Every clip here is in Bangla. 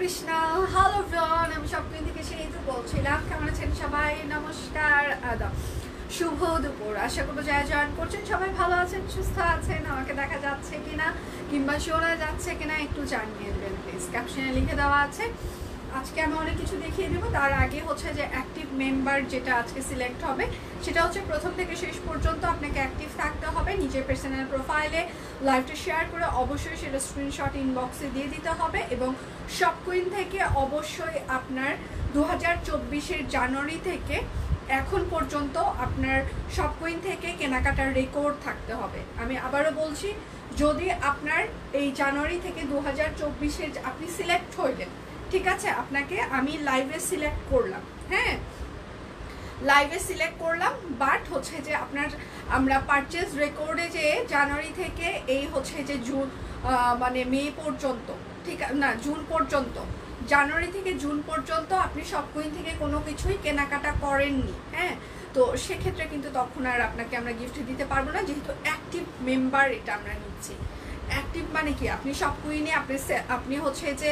কৃষ্ণ। হ্যালো এভরিওয়ান, আমি স্বপ্ন থেকে সেই তো বলছিলাম। কেমন আছেন সবাই? নমস্কার, আদাব, শুভ দুপুর। আশা করবো যারা জয়েন করছেন সবাই ভালো আছেন, সুস্থ আছেন। আমাকে দেখা যাচ্ছে কিনা কিংবা শোনা যাচ্ছে কিনা একটু জানিয়ে দেবেন প্লিজ। ক্যাপশনে লিখে দেওয়া আছে। আজকে আমি অনেক কিছু দেখিয়ে দেবো। তার আগে হচ্ছে যে অ্যাক্টিভ মেম্বার যেটা আজকে সিলেক্ট হবে সেটা হচ্ছে প্রথম থেকে শেষ পর্যন্ত আপনাকে অ্যাক্টিভ থাকতে হবে। নিজের পার্সোনাল প্রোফাইলে লাইভটা শেয়ার করে অবশ্যই সেটা স্ক্রিনশট ইনবক্সে দিয়ে দিতে হবে। এবং শপ কুইন থেকে অবশ্যই আপনার 2024-এর জানুয়ারি থেকে এখন পর্যন্ত আপনার শপ কুইন থেকে কেনাকাটার রেকর্ড থাকতে হবে। আমি আবারও বলছি, যদি আপনার এই জানুয়ারি থেকে 2024-এর আপনি সিলেক্ট হইলেন, ঠিক আছে, আপনাকে আমি লাইভে সিলেক্ট করলাম, হ্যাঁ লাইভে সিলেক্ট করলাম, বাট হচ্ছে যে আপনার আমরা পারচেজ রেকর্ডে যে জানুয়ারি থেকে এই হচ্ছে যে জুন মানে মে পর্যন্ত, ঠিক না, জুন পর্যন্ত, জানুয়ারি থেকে জুন পর্যন্ত আপনি শপ কুইন থেকে কোনো কিছুই কেনাকাটা করেননি, হ্যাঁ, তো সেক্ষেত্রে কিন্তু তখন আর আপনাকে আমরা গিফট দিতে পারবো না, যেহেতু অ্যাক্টিভ মেম্বার এটা আমরা নিচ্ছি। অ্যাক্টিভ মানে কি, আপনি শপ কুইনে আপনি হচ্ছে যে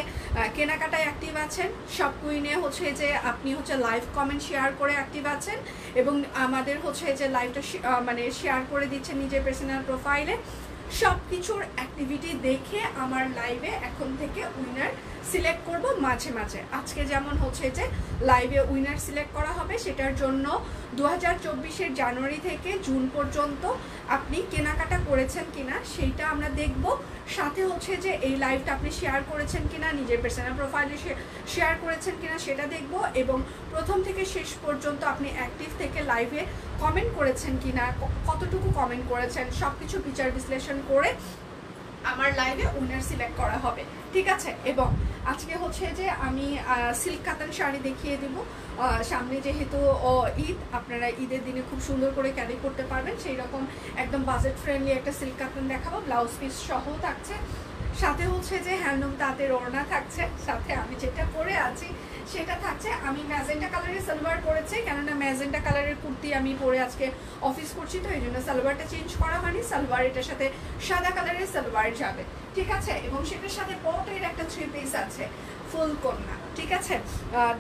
কেনাকাটায় অ্যাক্টিভ আছেন, শপ কুইনে হচ্ছে যে আপনি হচ্ছে লাইভ কমেন্ট শেয়ার করে অ্যাক্টিভ আছেন, এবং আমাদের হচ্ছে যে লাইভটা মানে শেয়ার করে দিচ্ছেন নিজের পার্সোনাল প্রোফাইলে। সব কিছুর অ্যাক্টিভিটি দেখে আমার লাইভে এখন থেকে উইনার সিলেক্ট করব মাঝে মাঝে। আজকে যেমন হচ্ছে যে লাইভে উইনার সিলেক্ট করা হবে, সেটার জন্য 2024-এর জানুয়ারি থেকে জুন পর্যন্ত আপনি কেনাকাটা করেছেন কিনা সেইটা আমরা দেখব। সাথে হচ্ছে যে এই লাইভটা আপনি শেয়ার করেছেন কিনা, নিজের পার্সোনাল প্রোফাইলে শেয়ার করেছেন কিনা সেটা দেখব। এবং প্রথম থেকে শেষ পর্যন্ত আপনি অ্যাক্টিভ থেকে লাইভে কমেন্ট করেছেন কিনা, কতটুকু কমেন্ট করেছেন, সব কিছু বিচার বিশ্লেষণ করে আমার লাইভে উইনার সিলেক্ট করা হবে, ঠিক আছে। এবং আজকে হচ্ছে যে আমি সিল্ক কাতান শাড়ি দেখিয়ে দিব। সামনে যেহেতু ঈদ, আপনারা ঈদের দিনে খুব সুন্দর করে ক্যারি করতে পারবেন সেই রকম একদম বাজেট ফ্রেন্ডলি একটা সিল্ক কাতান দেখাবো। ব্লাউজ পিস সহ থাকছে, সাথে হচ্ছে যে হ্যান্ডলুম তাঁতের ওড়না থাকছে, সাথে আমি যেটা পরে আছি সেটা থাকছে। আমি ম্যাজেন্টা কালারের সালোয়ার পরেছি, কেননা ম্যাজেন্টা কালারের কুর্তি আমি পরে আজকে অফিস করছি, তো এই জন্য সালোয়ারটা চেঞ্জ করা হয়নি। সালোয়ার এটার সাথে সাদা কালারের সালোয়ার যাবে, ঠিক আছে। এবং সেটার সাথে পটের একটা 3 পিস আছে ফুল কন্যা, ঠিক আছে,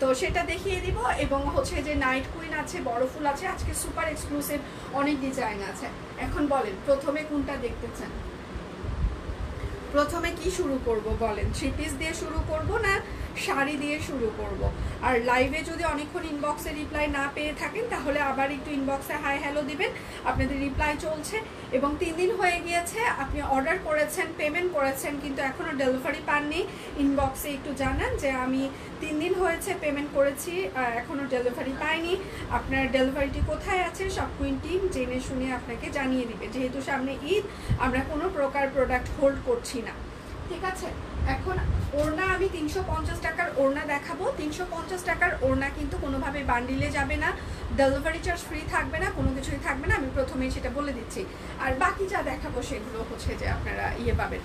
তো সেটা দেখিয়ে দিব। এবং হচ্ছে যে নাইট কুইন আছে, বড় ফুল আছে, আজকে সুপার এক্সক্লুসিভ অনেক ডিজাইন আছে। এখন বলেন প্রথমে কোনটা দেখতে চান? প্রথমে কি শুরু করব বলেন? 3 পিস দিয়ে শুরু করব না শাড়ি দিয়ে শুরু করব? আর লাইভে যদি অনেকক্ষণ ইনবক্সে রিপ্লাই না পেয়ে থাকেন তাহলে আবার একটু ইনবক্সে হাই হ্যালো দিবেন, আপনাদের রিপ্লাই চলছে। এবং 3 দিন হয়ে গিয়েছে আপনি অর্ডার করেছেন, পেমেন্ট করেছেন, কিন্তু এখনও ডেলিভারি পাননি, ইনবক্সে একটু জানান যে আমি 3 দিন হয়েছে পেমেন্ট করেছি, এখনও ডেলিভারি পাইনি, আপনার ডেলিভারিটি কোথায় আছে শপ কুইন টিম জেনে শুনে আপনাকে জানিয়ে দিবে। যেহেতু সামনে ঈদ, আমরা কোনো প্রকার প্রোডাক্ট হোল্ড করছি না, ঠিক আছে। এখন ওড়না আমি 350 টাকার ওড়না দেখাবো। 350 টাকার ওড়না কিন্তু কোনোভাবে বান্ডিলে যাবে না, ডেলিভারি চার্জ ফ্রি থাকবে না, কোনো কিছুই থাকবে না, আমি প্রথমেই সেটা বলে দিচ্ছি। আর বাকি যা দেখাবো সেগুলো হচ্ছে যে আপনারা পাবেন।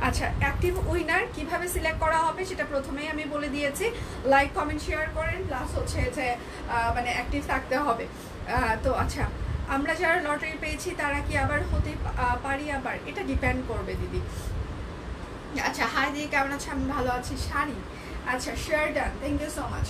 আচ্ছা, অ্যাক্টিভ উইনার কিভাবে সিলেক্ট করা হবে সেটা প্রথমেই আমি বলে দিয়েছি। লাইক কমেন্ট শেয়ার করেন, প্লাস হচ্ছে যে মানে অ্যাক্টিভ থাকতে হবে। তো আচ্ছা, আমরা যারা লটারি পেয়েছি তারা কি আবার হতে পারি? আবার এটা ডিপেন্ড করবে দিদি। আচ্ছা, হাই দিদি, কেমন আছে? আমি ভালো আছি। শাড়ি, আচ্ছা, share done, thank you so much.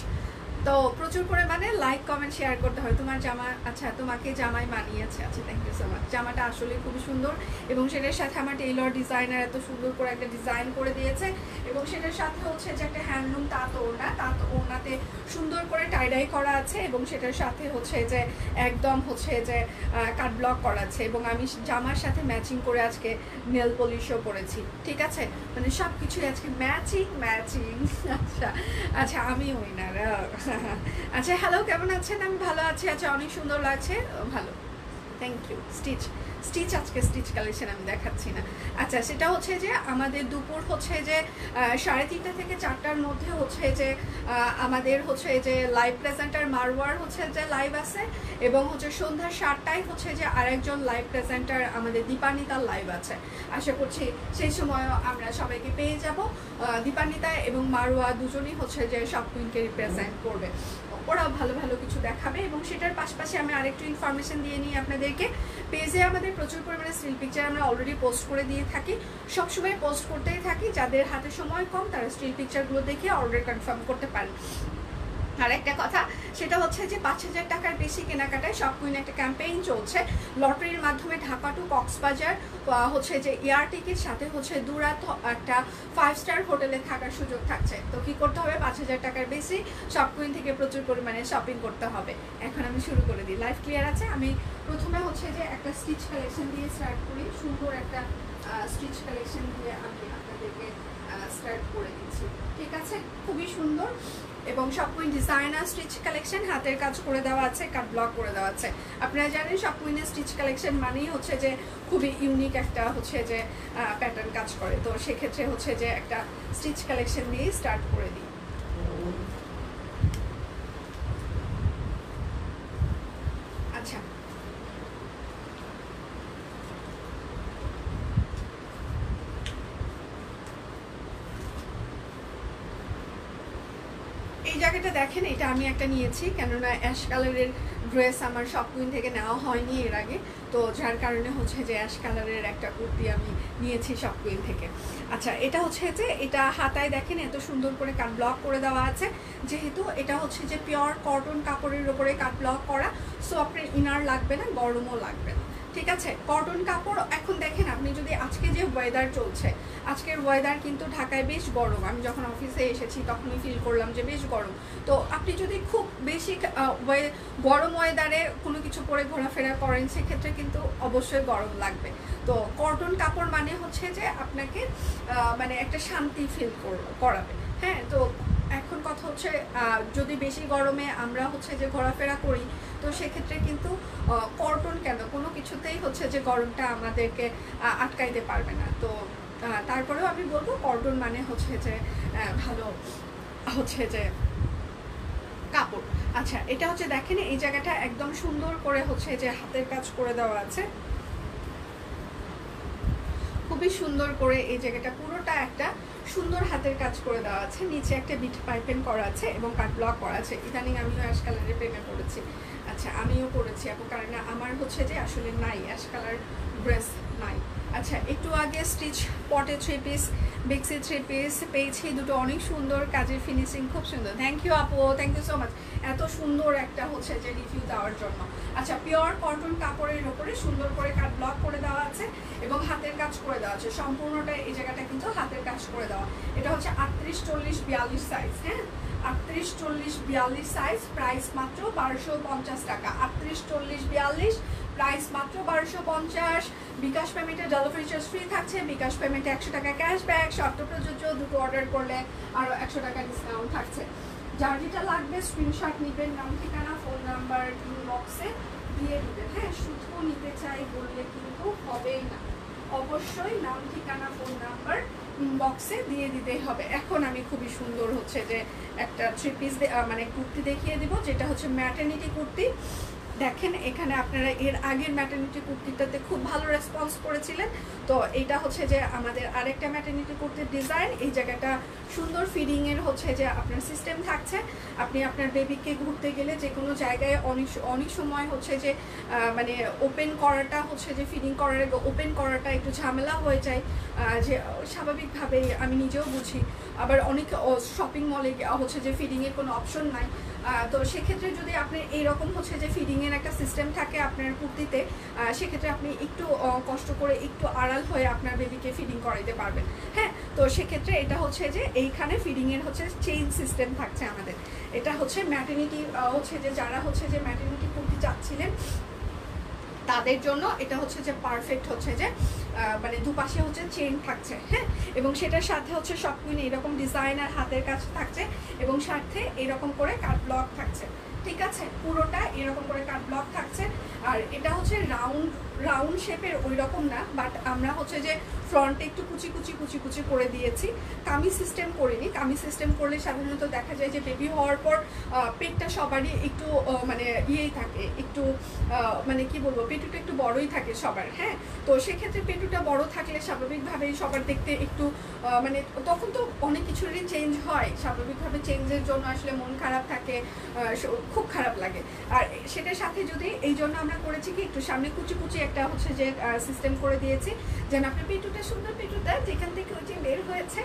তো প্রচুর পরিমাণে লাইক কমেন্ট শেয়ার করতে হয়। তোমার জামা, আচ্ছা তোমাকে জামাই মানিয়েছে, আচ্ছা থ্যাংক ইউ সো মাচ। জামাটা আসলে খুবই সুন্দর, এবং সেটার সাথে আমার টেইলর ডিজাইনার এত সুন্দর করে একটা ডিজাইন করে দিয়েছে। এবং সেটার সাথে হচ্ছে যে একটা হ্যান্ডলুম তাঁত ওড়নাতে সুন্দর করে টাইডাই করা আছে, এবং সেটার সাথে হচ্ছে যে একদম হচ্ছে যে কাট ব্লক করা আছে। এবং আমি জামার সাথে ম্যাচিং করে আজকে নেল পলিশও করেছি, ঠিক আছে, মানে সব কিছুই আজকে ম্যাচিং। আচ্ছা আচ্ছা, আমি উইনার। আচ্ছা, হ্যালো, কেমন আছেন? আমি ভালো আছি। আচ্ছা, অনেক সুন্দর লাগছে, ভালো, থ্যাংক ইউ। স্টিচ আজকে স্টিচ কালেকশন আমি দেখাচ্ছি না। আচ্ছা, সেটা হচ্ছে যে আমাদের দুপুর হচ্ছে যে 3:30 থেকে 4টার মধ্যে হচ্ছে যে আমাদের হচ্ছে যে লাইভ প্রেজেন্টার মারওয়ার হচ্ছে যে লাইভ আছে, এবং হচ্ছে সন্ধ্যা 7টায় হচ্ছে যে আরেকজন লাইভ প্রেজেন্টার আমাদের দীপান্বিতার লাইভ আছে। আশা করছি সেই সময়ও আমরা সবাইকে পেয়ে যাব। দীপান্বিতা এবং মারওয়া দুজনই হচ্ছে যে শপ কুইনকে রিপ্রেজেন্ট করবে, ওরা ভালো ভালো কিছু দেখাবে। এবং সেটার পাশাপাশি আমি আরেকটু ইনফরমেশন দিয়ে নিই আপনাদেরকে। পেজে আমাদের প্রচুর পরিমাণে স্টিল পিকচার আমরা অলরেডি পোস্ট করে দিয়ে থাকি, সবসময় পোস্ট করতেই থাকি। যাদের হাতে সময় কম তারা স্টিল পিকচারগুলো দেখে অর্ডার কনফার্ম করতে পারেন। আর একটা কথা, সেটা হচ্ছে যে 5,000 টাকার বেশি কেনাকাটায় শপ কুইনে একটা ক্যাম্পেইন চলছে। লটারির মাধ্যমে ঢাকা টু কক্সবাজার হচ্ছে যে এয়ার টিকিট, সাথে হচ্ছে দুরাত একটা 5 স্টার হোটেলে থাকার সুযোগ থাকছে। তো কি করতে হবে, 5,000 টাকার বেশি শপ কুইন থেকে প্রচুর পরিমাণে শপিং করতে হবে। এখন আমি শুরু করে দিই। লাইভ ক্লিয়ার আছে? আমি প্রথমে হচ্ছে যে একটা স্টিচ কালেকশন দিয়ে স্টার্ট করি। সুন্দর একটা স্টিচ কালেকশন দিয়ে আমি আপনাদেরকে স্টার্ট করে দিচ্ছি, ঠিক আছে? খুবই সুন্দর এবং shop queen designer stitch collection, হাতের কাজ করে দেওয়া আছে, কাট ব্লক করে দেওয়া আছে। আপনারা জানেন শপ কুইনের স্টিচ কালেকশন মানেই হচ্ছে যে খুবই ইউনিক একটা হচ্ছে যে প্যাটার্ন কাজ করে। তো সেক্ষেত্রে হচ্ছে যে একটা স্টিচ কালেকশন দিয়ে স্টার্ট করে দিই। আচ্ছা, এই জায়গাটা দেখেন, এটা আমি একটা নিয়েছি, কেননা অ্যাশ কালারের ড্রেস আমার শপ কুইন থেকে নেওয়া হয়নি এর আগে, তো যার কারণে হচ্ছে যে অ্যাশ কালারের একটা কুর্তি আমি নিয়েছি শপ কুইন থেকে। আচ্ছা, এটা হচ্ছে যে এটা হাতায় দেখেন এত সুন্দর করে কাট ব্লক করে দেওয়া আছে। যেহেতু এটা হচ্ছে যে পিওর কটন কাপড়ের উপরে কাট ব্লক করা, সো আপনার ইনার লাগবে না, গরমও লাগবে না, ঠিক আছে? কটন কাপড়। এখন দেখেন, আপনি যদি আজকে যে ওয়েদার চলছে, আজকের ওয়েদার কিন্তু ঢাকায় বেশ গরম। আমি যখন অফিসে এসেছি তখনই ফিল করলাম যে বেশ গরম। তো আপনি যদি খুব বেশি গরম ওয়েদারে কোনো কিছু পরে ঘোরাফেরা করেন, সেক্ষেত্রে কিন্তু অবশ্যই গরম লাগবে। তো কটন কাপড় মানে হচ্ছে যে আপনাকে মানে একটা শান্তি ফিল করাবে। হ্যাঁ, তো এখন কথা হচ্ছে যদি বেশি গরমে আমরা হচ্ছে যে ঘোরাফেরা করি, তো সেক্ষেত্রে কিন্তু কটন কেন, কোনো কিছুতেই হচ্ছে যে গরমটা আমাদেরকে আটকাইতে পারবে না। তো তারপরেও আমি বলবো কটন মানে হচ্ছে যে ভালো হচ্ছে যে কাপড়। আচ্ছা, এটা হচ্ছে দেখেন এই জায়গাটা একদম সুন্দর করে হচ্ছে যে হাতের কাজ করে দেওয়া আছে, খুবই সুন্দর করে এই জায়গাটা পুরোটা একটা সুন্দর হাতের কাজ করে দেওয়া আছে। নিচে একটা বিট পাইপেন করা আছে এবং কাট ব্লক করা আছে। ইদানিং আমিও অ্যাশ কালারের প্রেমে পড়েছি। আচ্ছা, আমিও পড়েছি আপু, কারণ আমার হচ্ছে যে আসলে নাই অ্যাশ কালার ড্রেস নাই। আচ্ছা, একটু আগে স্টিচ পটে 3 পিস, বেক্সি 3 পিস পেয়েছি দুটো, অনেক সুন্দর, কাজের ফিনিশিং খুব সুন্দর। থ্যাংক ইউ আপু, থ্যাংক ইউ সো মাচ এত সুন্দর একটা হচ্ছে যে রিভিউ দেওয়ার জন্য। আচ্ছা, পিওর কটন কাপড়ের উপরে সুন্দর করে কাট ব্লক করে দেওয়া আছে এবং হাতের কাজ করে দেওয়া আছে। সম্পূর্ণটা এই জায়গাটা কিন্তু হাতের কাজ করে দেওয়া। এটা হচ্ছে 38, 40, 42 সাইজ। হ্যাঁ, 38, 40, 42 সাইজ, প্রাইস মাত্র 1250 টাকা। 38, 40, 42, প্রাইস মাত্র 1250। বিকাশ পেমেন্টে ডেলিভারি চার্জ ফ্রি থাকছে। বিকাশ পেমেন্টে 100 টাকা ক্যাশব্যাক, শর্ত প্রযোজ্য। দুটো অর্ডার করলে আরও 100 টাকা ডিসকাউন্ট থাকছে। যার যেটা লাগবে স্ক্রিনশট নেবেন, নাম ঠিকানা ফোন নাম্বার ইনবক্সে দিয়ে দিবেন। হ্যাঁ, শুধু নিতে চাই বললে কিন্তু হবে না, অবশ্যই নাম ঠিকানা ফোন নাম্বার ইনবক্সে দিয়ে দিতেই হবে। এখন আমি খুবই সুন্দর হচ্ছে যে একটা 3 পিস মানে কুর্তি দেখিয়ে দিব, যেটা হচ্ছে ম্যাটারনিটি কুর্তি। দেখেন এখানে আপনারা এর আগের ম্যাটারনিটি কুর্তিটাতে খুব ভালো রেসপন্স করেছিলেন। তো এটা হচ্ছে যে আমাদের আরেকটা ম্যাটারনিটি কুর্তির ডিজাইন। এই জায়গাটা সুন্দর ফিডিংয়ের হচ্ছে যে আপনার সিস্টেম থাকছে। আপনি আপনার বেবিকে ঘুরতে গেলে যে কোনো জায়গায় অনেক সময় হচ্ছে যে মানে ওপেন করাটা হচ্ছে যে ফিডিং করার আগে ওপেন করাটা একটু ঝামেলা হয়ে যায়, যে স্বাভাবিকভাবেই আমি নিজেও বুঝি। আবার অনেক শপিং মলে হচ্ছে যে ফিডিংয়ের কোনো অপশন নাই। তো সেক্ষেত্রে যদি আপনি এইরকম হচ্ছে যে ফিডিংয়ের একটা সিস্টেম থাকে আপনার কুর্তিতে, সেক্ষেত্রে আপনি একটু কষ্ট করে একটু আড়াল হয়ে আপনার বেবিকে ফিডিং করাইতে পারবেন। হ্যাঁ, তো সেক্ষেত্রে এটা হচ্ছে যে এইখানে ফিডিংয়ের হচ্ছে চেইন সিস্টেম থাকছে আমাদের। এটা হচ্ছে ম্যাটারনিটি হচ্ছে যে যারা হচ্ছে যে ম্যাটারনিটি কুর্তি চাচ্ছিলেন তাদের জন্য এটা হচ্ছে যে পারফেক্ট হচ্ছে যে মানে দুপাশে হচ্ছে চেইন থাকছে। হ্যাঁ, এবং সেটার সাথে হচ্ছে সব কুইন এরকম ডিজাইনার হাতের কাজ থাকছে এবং সাথে এরকম করে কাট ব্লক থাকছে। ঠিক আছে, পুরোটা এরকম করে কাট ব্লক থাকছে। আর এটা হচ্ছে রাউন্ড শেপের ওই রকম না, বাট আমরা হচ্ছে যে ফ্রন্টে একটু কুচি কুচি কুচি কুচি করে দিয়েছি, কামি সিস্টেম করিনি। কামি সিস্টেম করলে সাধারণত দেখা যায় যে বেবি হওয়ার পর পেটটা সবারই একটু মানে ইয়েই থাকে, একটু মানে কি বলবো, পেটুটা একটু বড়ই থাকে সবার। হ্যাঁ, তো সেক্ষেত্রে পেটুটা বড় থাকলে স্বাভাবিকভাবেই সবার দেখতে একটু মানে তখন তো অনেক কিছুরই চেঞ্জ হয়, স্বাভাবিকভাবে চেঞ্জের জন্য আসলে মন খারাপ থাকে, খুব খারাপ লাগে। আর সেটার সাথে যদি এই জন্য আমরা করেছি কি একটু সামনে কুচি কুচি একটা হচ্ছে যে সিস্টেম করে দিয়েছি, যেন আপনার পেটুটা সুন্দর পেটুটা যেখান থেকে ওই যে বের হয়েছে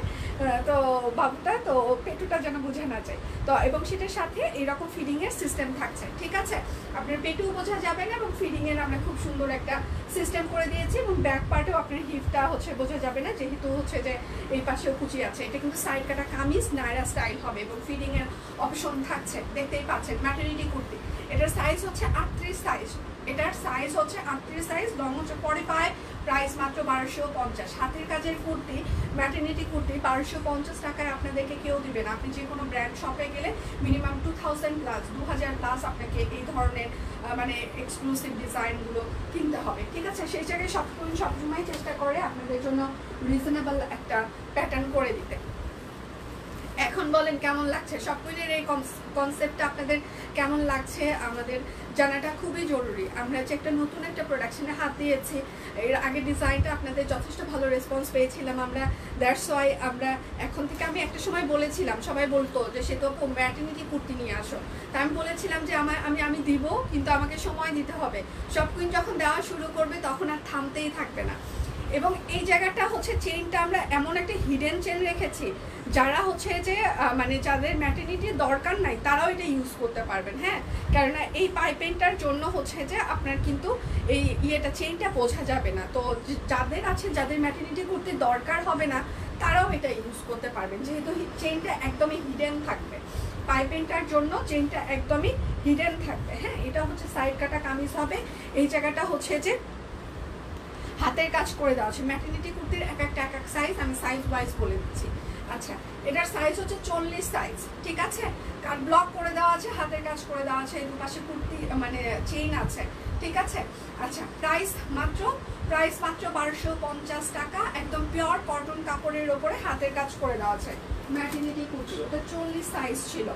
তো বাবুটা, তো পেটুটা যেন বোঝা না যায়। তো এবং সেটার সাথে এইরকম ফিডিংয়ের সিস্টেম থাকছে, ঠিক আছে? আপনার পেটুও বোঝা যাবে না এবং ফিডিংয়ের আমরা খুব সুন্দর একটা সিস্টেম করে দিয়েছি, এবং ব্যাক পার্টেও আপনার হিপটা হচ্ছে বোঝা যাবে না, যেহেতু হচ্ছে যে এই পাশেও কুচি আছে। এটা কিন্তু সাইড কাটা কামিজ নায়রা স্টাইল হবে এবং ফিডিংয়ের অপশন থাকছে, দেখতেই পাচ্ছেন। ম্যাটারনিটি কুর্তি, এটার সাইজ হচ্ছে 38 সাইজ, এটার সাইজ হচ্ছে 38 সাইজ, লং হচ্ছে 45, প্রাইস মাত্র 1250। হাতের কাজের কুর্তি, ম্যাটারনিটি কুর্তি 1250 টাকায় আপনাদেরকে কেউ দিবে না। আপনি যে কোনো ব্র্যান্ড শপে গেলে মিনিমাম 2000 প্লাস 2000 প্লাস আপনাকে এই ধরনের মানে এক্সক্লুসিভ ডিজাইনগুলো কিনতে হবে, ঠিক আছে? সেই জায়গায় সবসময় চেষ্টা করে আপনাদের জন্য রিজনেবল একটা প্যাটার্ন করে দিতে। এখন বলেন কেমন লাগছে সবকিছুর এই কনসেপ্টটা, আপনাদের কেমন লাগছে আমাদের জানাটা খুবই জরুরি। আমরা যে একটা নতুন একটা প্রোডাকশনে হাত দিয়েছি, এর আগে ডিজাইনটা আপনাদের যথেষ্ট ভালো রেসপন্স পেয়েছিলাম আমরা, দ্যাটস ওয়াই আমরা এখন থেকে, আমি একটা সময় বলেছিলাম, সবাই বলতো যে সে তো ম্যাটারনিটি কুর্তি নিয়ে আসো, তাই আমি বলেছিলাম যে আমি দিব, কিন্তু আমাকে সময় দিতে হবে। সব কুইন যখন দেওয়া শুরু করবে তখন আর থামতেই থাকবে না। এবং এই জায়গাটা হচ্ছে চেইনটা আমরা এমন একটা হিডেন চেন রেখেছি, যারা হচ্ছে যে মানে যাদের ম্যাটারনিটির দরকার নাই তারাও এটা ইউজ করতে পারবেন, হ্যাঁ? কেননা এই পাইপেনটার জন্য হচ্ছে যে আপনার কিন্তু এই ইয়েটা চেইনটা বোঝা যাবে না, তো যাদের আছে, যাদের ম্যাটারনিটি করতে দরকার হবে না তারাও এটা ইউজ করতে পারবেন, যেহেতু চেইনটা একদমই হিডেন থাকবে। পাইপেনটার জন্য চেইনটা একদমই হিডেন থাকবে, হ্যাঁ? এটা হচ্ছে সাইড কাটা কামিজ হবে, এই জায়গাটা হচ্ছে যে হাতের কাজ করে দেওয়া আছে। ম্যাটারনিটি কুর্তির এক এক সাইজ, আমি সাইজ ওয়াইজ বলে দিচ্ছি। আচ্ছা, এটার সাইজ হচ্ছে 40 সাইজ, ঠিক আছে? কাট ব্লক করে দেওয়া আছে, হাতের কাজ করে দেওয়া আছে, এই দুপাশে কুর্তি মানে চেইন আছে, ঠিক আছে? আচ্ছা, প্রাইস মাত্র 1250 টাকা, একদম পিওর কটন কাপড়ের ওপরে হাতের কাজ করে দেওয়া আছে ম্যাটারনিটি কুর্তি। ওটা 40 সাইজ ছিল,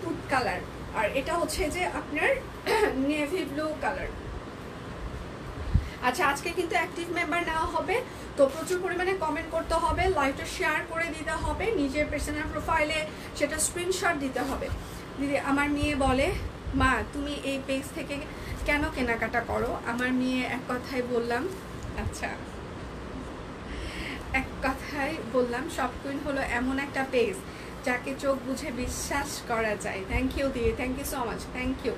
টুথ কালার, আর এটা হচ্ছে যে আপনার নেভি ব্লু কালার। আচ্ছা, আজকে কিন্তু অ্যাক্টিভ মেম্বার নেওয়া হবে, তো প্রচুর পরিমাণে কমেন্ট করতে হবে, লাইভটা শেয়ার করে দিতে হবে, নিজের পার্সোনাল প্রোফাইলে সেটা স্ক্রিনশট দিতে হবে। দিদি, আমার মেয়ে বলে মা তুমি এই পেজ থেকে কেন কেনাকাটা করো? আমার মেয়ে এক কথাই বললাম, আচ্ছা এক কথাই বললাম, সব কুইন হলো এমন একটা পেজ যাকে চোখ বুঝে বিশ্বাস করা যায়। থ্যাংক ইউ দিদি, thank you so much, thank you.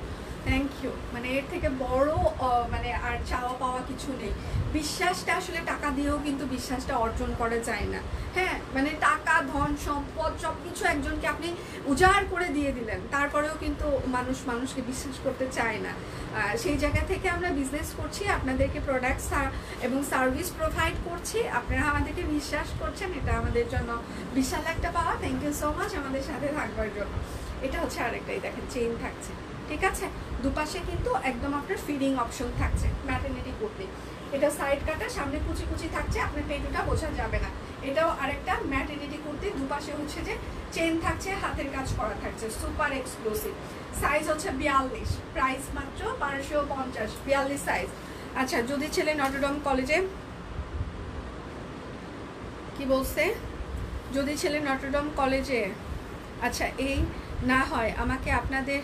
মানে এর থেকে বড় মানে আর চাওয়া পাওয়া কিছু নেই। বিশ্বাসটা আসলে টাকা দিয়েও কিন্তু বিশ্বাসটা অর্জন করা যায় না, হ্যাঁ? মানে টাকা, ধন, সম্পদ সব কিছু একজনকে আপনি উজাড় করে দিয়ে দিলেন, তারপরেও কিন্তু মানুষকে বিশ্বাস করতে চায় না। সেই জায়গা থেকে আমরা বিজনেস করছি, আপনাদেরকে প্রোডাক্টস এবং সার্ভিস প্রোভাইড করছি, আপনারা আমাদেরকে বিশ্বাস করছেন, এটা আমাদের জন্য বিশাল একটা পাওয়া। থ্যাংক ইউ সো মাচ আমাদের সাথে থাকবার জন্য। এটা হচ্ছে আরেকটাই, দেখেন চেইন থাকছে, ঠিক আছে? দুপাশে কিন্তু একদম আপনার ফিডিং অপশন থাকছে ম্যাটারনিটি কুর্তি। এটা সাইড কাটা, সামনে কুচি কুচি থাকছে, আপনার পেটুটা বোঝা যাবে না। এটাও আরেকটা ম্যাটারনিটি কুর্তি, দুপাশে হচ্ছে যে চেন থাকছে, হাতের কাজ করা থাকছে, সুপার এক্সক্লুসিভ। সাইজ হচ্ছে 42, প্রাইস মাত্র 1250, 42 সাইজ। আচ্ছা, যদি ছেলে নটরডেম কলেজে, কি বলছে? যদি ছেলে নটরডেম কলেজে, আচ্ছা এই না হয় আমাকে আপনাদের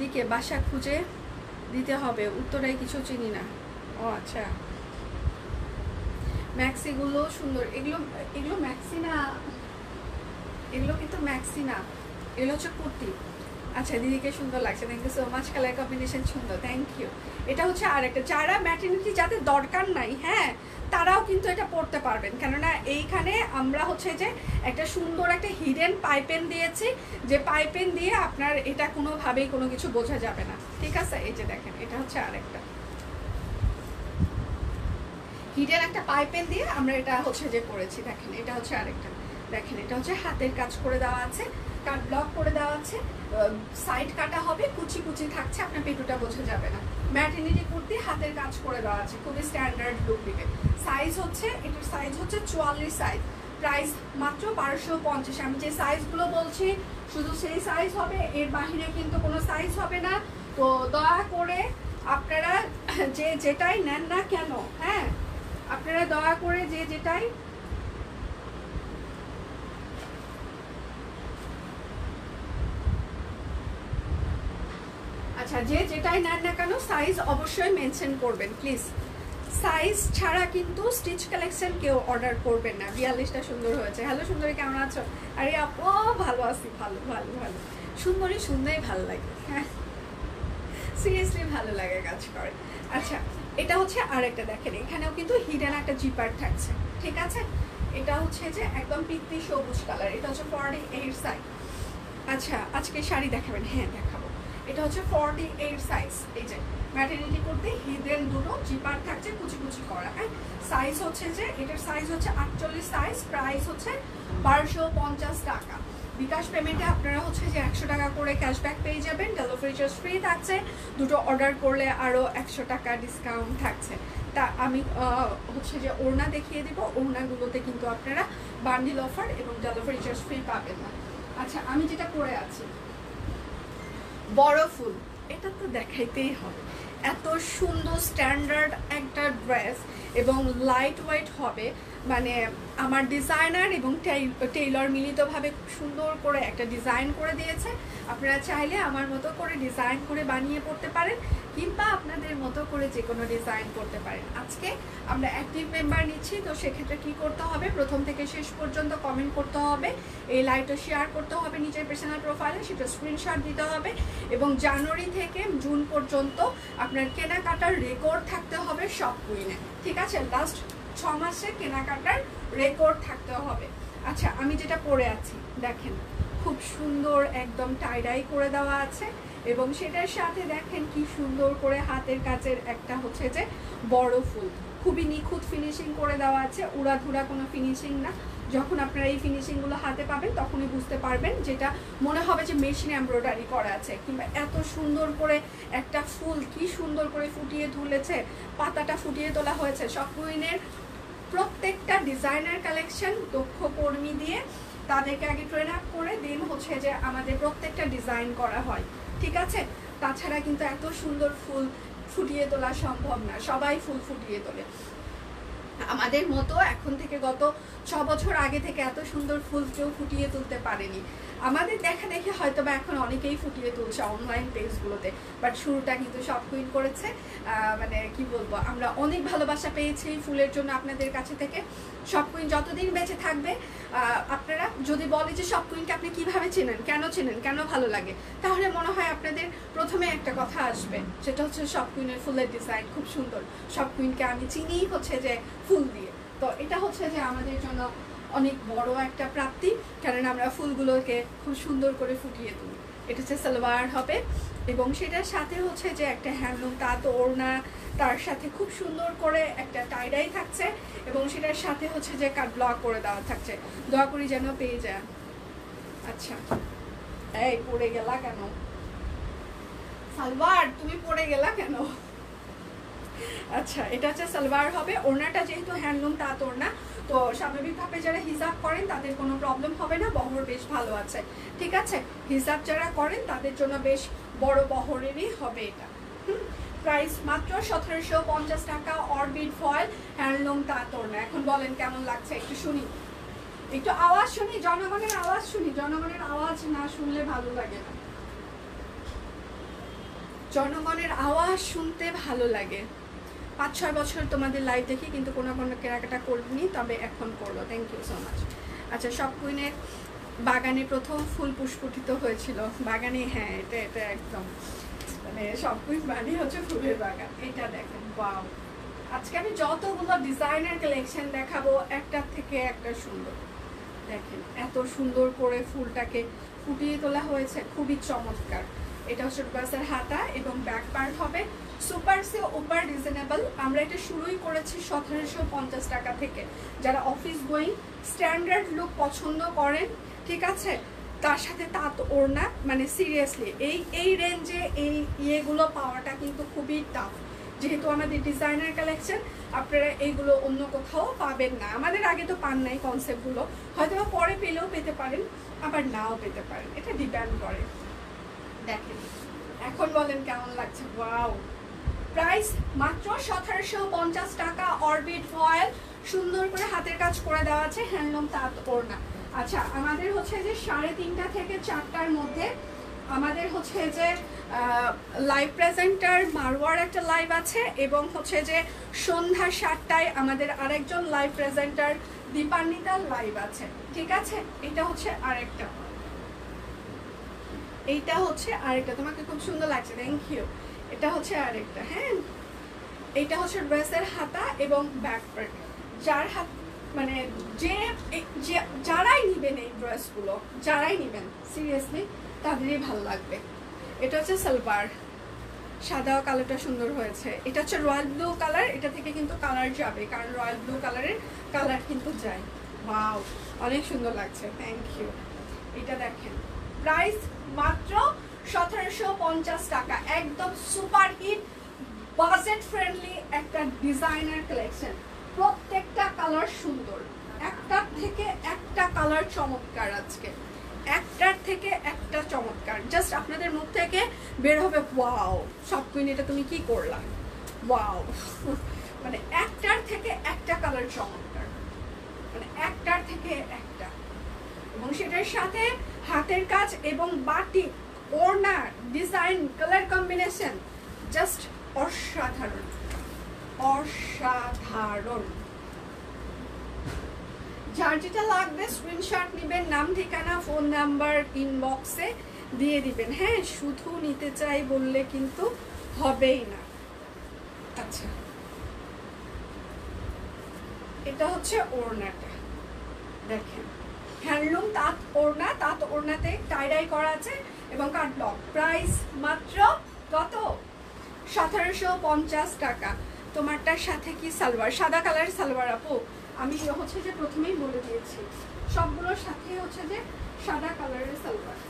দিকে বাসা খুঁজে দিতে হবে, উত্তরায় কিছু চিনি না। ও আচ্ছা, ম্যাক্সিগুলো সুন্দর, এগুলো ম্যাক্সি না, এগুলো কিন্তু ম্যাক্সি না, এগুলো হচ্ছে কুর্তি। আচ্ছা, দিদিকে সুন্দর লাগছে, thank you so much, colour combination সুন্দর, থ্যাংক ইউ। এটা হচ্ছে আরেকটা, যারা ম্যাটারনিটি যাদের দরকার নাই, হ্যাঁ, তারাও কিন্তু এটা পড়তে পারবেন, কেননা এইখানে আমরা হচ্ছে যে একটা সুন্দর একটা হিডেন পাইপেন দিয়েছি, যে পাইপেন দিয়ে আপনার এটা কোনোভাবেই কোনো কিছু বোঝা যাবে না, ঠিক আছে? এই যে দেখেন, এটা হচ্ছে আরেকটা হিডেন একটা পাইপেন দিয়ে আমরা এটা হচ্ছে যে করেছি, দেখেন এটা হচ্ছে আরেকটা, দেখেন এটা হচ্ছে হাতের কাজ করে দেওয়া আছে, কাট ব্লক করে দেওয়া আছে, সাইড কাটা হবে, কুচি কুচি থাকছে, আপনার পেটুটা বোঝা যাবে না। ম্যাটারনিটি কুর্তি, হাতের কাজ করে দেওয়া আছে, খুবই স্ট্যান্ডার্ড লুক দিবে। সাইজ হচ্ছে, এটার সাইজ হচ্ছে 44 সাইজ, প্রাইস মাত্র 1250। আমি যে সাইজগুলো বলছি শুধু সেই সাইজ হবে, এর বাহিরে কিন্তু কোনো সাইজ হবে না। তো দয়া করে আপনারা যে যেটাই নেন না কেন, হ্যাঁ, আপনারা দয়া করে যে যেটাই, আচ্ছা, যে যেটাই নেন না কেন সাইজ অবশ্যই মেনশন করবেন প্লিজ। সাইজ ছাড়া কিন্তু স্টিচ কালেকশন কেউ অর্ডার করবেন না। 42টা সুন্দর হয়েছে। হ্যালো সুন্দরী, কেমন আছো? আরে আপু ভালো আছি, ভালো ভালো ভালো। সুন্দরী শুনলেই ভালো লাগে, হ্যাঁ সিরিয়াসলি ভালো লাগে, কাজ করে। আচ্ছা, এটা হচ্ছে আরেকটা দেখেন, এখানেও কিন্তু হিডেন একটা জিপার থাকছে, ঠিক আছে। এটা হচ্ছে যে একদম পিত্তি সবুজ কালার, এটা হচ্ছে 48 সাইজ। আচ্ছা, আজকে শাড়ি দেখাবেন? হ্যাঁ দেখাবো। এটা হচ্ছে 48 সাইজ। এই যে ম্যাটারনিটি করতে হিডেন দুটো জিপার থাকছে, কুচি কুচি করা। হ্যাঁ, সাইজ হচ্ছে যে এটার সাইজ হচ্ছে 48 সাইজ, প্রাইস হচ্ছে 1250 টাকা। বিকাশ পেমেন্টে আপনারা হচ্ছে যে 100 টাকা করে ক্যাশব্যাক পেয়ে যাবেন, ডেলিভারি চার্জ ফ্রি থাকছে, দুটো অর্ডার করলে আরও 100 টাকা ডিসকাউন্ট থাকছে। তা আমি হচ্ছে যে ওড়না দেখিয়ে দিব, ওড়নাগুলোতে কিন্তু আপনারা বান্ডিল অফার এবং ডেলিভারি চার্জ ফ্রি পাবেন না। আচ্ছা, আমি যেটা পরে আছি বড় ফুল, এটা তো দেখাইতেই হবে। এত সুন্দর স্ট্যান্ডার্ড একটা ড্রেস এবং লাইট ওয়েট হবে, মানে আমার ডিজাইনার এবং টেইলর মিলিতভাবে খুব সুন্দর করে একটা ডিজাইন করে দিয়েছে। আপনারা চাইলে আমার মতো করে ডিজাইন করে বানিয়ে পড়তে পারেন, কিংবা আপনাদের মতো করে যে কোনো ডিজাইন করতে পারেন। আজকে আমরা অ্যাক্টিভ মেম্বার নিচ্ছি, তো সেক্ষেত্রে কি করতে হবে, প্রথম থেকে শেষ পর্যন্ত কমেন্ট করতে হবে, এই লাইভটা শেয়ার করতে হবে নিজের পার্সোনাল প্রোফাইলে, সেটা স্ক্রিনশট দিতে হবে, এবং জানুয়ারি থেকে জুন পর্যন্ত আপনার কেনাকাটার রেকর্ড থাকতে হবে শপকুইনে, ঠিক আছে। লাস্ট 6 মাসে কেনাকাটার রেকর্ড থাকতে হবে। আচ্ছা, আমি যেটা পরে আছি দেখেন, খুব সুন্দর একদম টাইডাই করে দেওয়া আছে, এবং সেটার সাথে দেখেন কি সুন্দর করে হাতের কাজের একটা হচ্ছে যে বড় ফুল, খুবই নিখুঁত ফিনিশিং করে দেওয়া আছে, উড়াধুরা কোনো ফিনিশিং না। যখন আপনারা এই ফিনিশিংগুলো হাতে পাবেন তখনই বুঝতে পারবেন, যেটা মনে হবে যে মেশিন এমব্রয়ডারি করা আছে, কিংবা এত সুন্দর করে একটা ফুল কি সুন্দর করে ফুটিয়ে তুলেছে, পাতাটা ফুটিয়ে তোলা হয়েছে। শপকুইনের প্রত্যেকটা ডিজাইনার কালেকশন দক্ষ কর্মী দিয়ে তাদেরকে আগে ট্রেন আপ করে দেন হচ্ছে যে আমাদের প্রত্যেকটা ডিজাইন করা হয়, ঠিক আছে। তাছাড়া কিন্তু এত সুন্দর ফুল ফুটিয়ে তোলা সম্ভব না, সবাই ফুল ফুটিয়ে তোলে। আমাদের মতো এখন থেকে গত 6 বছর আগে থেকে এত সুন্দর ফুল কেউ ফুটিয়ে তুলতে পারেনি। আমাদের দেখা দেখে হয়তো বা এখন অনেকেই ফুটিয়ে তুলছে অনলাইন পেজগুলোতে, বাট শুরুটা কিন্তু শপকুইন করেছে। মানে কি বলবো, আমরা অনেক ভালোবাসা পেয়েছি ফুলের জন্য আপনাদের কাছে থেকে। শপকুইন যতদিন বেঁচে থাকবে, আপনারা যদি বলে যে শপকুইনকে আপনি কিভাবে চেনেন, কেন চেনেন, কেন ভালো লাগে, তাহলে মনে হয় আপনাদের প্রথমে একটা কথা আসবে, সেটা হচ্ছে শপকুইনের ফুলের ডিজাইন খুব সুন্দর। শপকুইনকে আমি চিনি হচ্ছে যে ফুল দিয়ে, তো এটা হচ্ছে যে আমাদের জন্য অনেক বড় একটা প্রাপ্তি, কারণ আমরা ফুলগুলোকে খুব সুন্দর করে ফুটিয়ে তুলি। এটা হচ্ছে সালোয়ার হবে, এবং সেটার সাথে হচ্ছে যে একটা হ্যান্ডলুম তাঁত ওড়না, তার সাথে খুব সুন্দর করে একটা টাইডাই থাকছে, এবং সেটার সাথে হচ্ছে যে কাট ব্লক করে দেওয়া থাকছে। দয়া করি যেন পেয়ে যায়। আচ্ছা, এই পড়ে গেলা কেন সালোয়ার, তুমি পড়ে গেলা কেন? আচ্ছা, এটা হচ্ছে সালোয়ার হবে। ওড়নাটা যেহেতু হ্যান্ডলুম তাঁত ওড়না, তো স্বাভাবিকভাবে যারা হিজাব করেন তাদের কোনো প্রবলেম হবে না, বহর বেশ ভালো আছে, ঠিক আছে। হিজাব যারা করেন তাদের জন্য বেশ বড় বহরেরই হবে এটা। প্রাইস মাত্র 1750 টাকা, অরবিট ফয়েল হ্যান্ডলুম তাঁত ওড়না। এখন বলেন কেমন লাগছে, একটু শুনি, একটু আওয়াজ শুনি, জনগণের আওয়াজ শুনি। জনগণের আওয়াজ না শুনলে ভালো লাগে না, জনগণের আওয়াজ শুনতে ভালো লাগে। 5-6 বছর তোমাদের লাইভ দেখি, কিন্তু কোনো কেনাকাটা করিনি, তবে এখন করলো। Thank you so much. আচ্ছা, শপকুইনের বাগানে প্রথম ফুল পুষ্পিত হয়েছিল বাগানে, হ্যাঁ এটা এটা একদম মানে শপকুইন মানে হচ্ছে ফুলের বাগান। এটা দেখেন, ওয়াও, আজকে আমি যতগুলো ডিজাইনার কালেকশন দেখাবো একটার থেকে একটা সুন্দর। দেখেন এত সুন্দর করে ফুলটাকে ফুটিয়ে তোলা হয়েছে, খুবই চমৎকার। এটা হচ্ছে ড্রেসের হাতা এবং ব্যাক পার্ট হবে সুপার সে ওপার রিজনেবল। আমরা এটা শুরুই করেছি 1750 টাকা থেকে। যারা অফিস গোয়িং স্ট্যান্ডার্ড লুক পছন্দ করেন, ঠিক আছে, তার সাথে তাঁত ওড়না, মানে সিরিয়াসলি এই রেঞ্জে এই ইয়েগুলো পাওয়াটা কিন্তু খুবই টাফ। যেহেতু আমাদের ডিজাইনার কালেকশন, আপনারা এইগুলো অন্য কোথাও পাবেন না। আমাদের আগে তো পান নাই কনসেপ্টগুলো, হয়তো পরে পেলেও পেতে পারেন, আবার নাও পেতে পারেন, এটা ডিপেন্ড করে। দেখেন এখন বলেন কেমন লাগছে, ওয়াও। প্রাইস মাত্র 1750 টাকা, অরবিট ফয়েল সুন্দর করে হাতের কাজ করে দেওয়া আছে, হ্যান্ডলুম তাঁত ওড়না। আচ্ছা, আমাদের হচ্ছে যে 3:30 থেকে 4টার মধ্যে আমাদের হচ্ছে যে লাইভ প্রেজেন্টার মারওয়ার একটা লাইভ আছে, এবং হচ্ছে যে সন্ধ্যা 7টায় আমাদের আরেকজন লাইভ প্রেজেন্টার দীপান্বিতার লাইভ আছে, ঠিক আছে। এটা হচ্ছে আরেকটা, এইটা হচ্ছে আরেকটা, তোমাকে খুব সুন্দর লাগছে, থ্যাংক ইউ। এটা হচ্ছে আরেকটা, হ্যাঁ এইটা হচ্ছে ড্রেসের হাতা এবং ব্যাক পার্ট। যার হাত মানে যারাই নিবেন এই ড্রেসগুলো, যারাই নিবেন সিরিয়াসলি তাদেরই ভালো লাগবে। এটা হচ্ছে সালোয়ার, সাদা কালারটা সুন্দর হয়েছে। এটা হচ্ছে রয়্যাল ব্লু কালার, এটা থেকে কিন্তু কালার যাবে, কারণ রয়্যাল ব্লু কালারের কালার কিন্তু যায়। ওয়াও, অনেক সুন্দর লাগছে, থ্যাংক ইউ। এটা দেখেন, প্রাইস মাত্র 1750 টাকা, একদম সুপার হিট বাজেট ফ্রেন্ডলি একটা ডিজাইনার কালেকশন। প্রত্যেকটা কালার সুন্দর, একটার থেকে একটা কালার চমৎকার, আজকে একটার থেকে একটা চমৎকার। জাস্ট আপনাদের মুখ থেকে বের হবে ওয়াও সব কুইন, এটা তুমি কি করলা, ওয়াও। মানে একটার থেকে একটা কালার চমৎকার, মানে একটার থেকে একটা, এবং সেটার সাথে হাতের কাজ এবং বাটি, ওড়না, ডিজাইন, কালার কম্বিনেশন জাস্ট অসাধারণ, অসাধারণ। যার যেটা লাগবে স্ক্রিনশট নেবেন, নাম ঠিকানা ফোন নাম্বার ইনবক্সে দিয়ে দিবেন, হ্যাঁ শুধু নিতে চাই বললে কিন্তু হবেই না। আচ্ছা, এটা হচ্ছে ওড়নাটা দেখেন, হ্যান্ডলুম তাঁত ওড়না, তাঁত ওড়নাতে টাইডাই করা আছে এবং কাট ব্লক। প্রাইস মাত্র কত, 1750 টাকা। তোমারটার সাথে কি সালোয়ার, সাদা কালার সালোয়ার আপু, আমি হচ্ছে যে প্রথমেই বলে দিয়েছি সবগুলোর সাথে হচ্ছে যে সাদা কালারের সালোয়ার,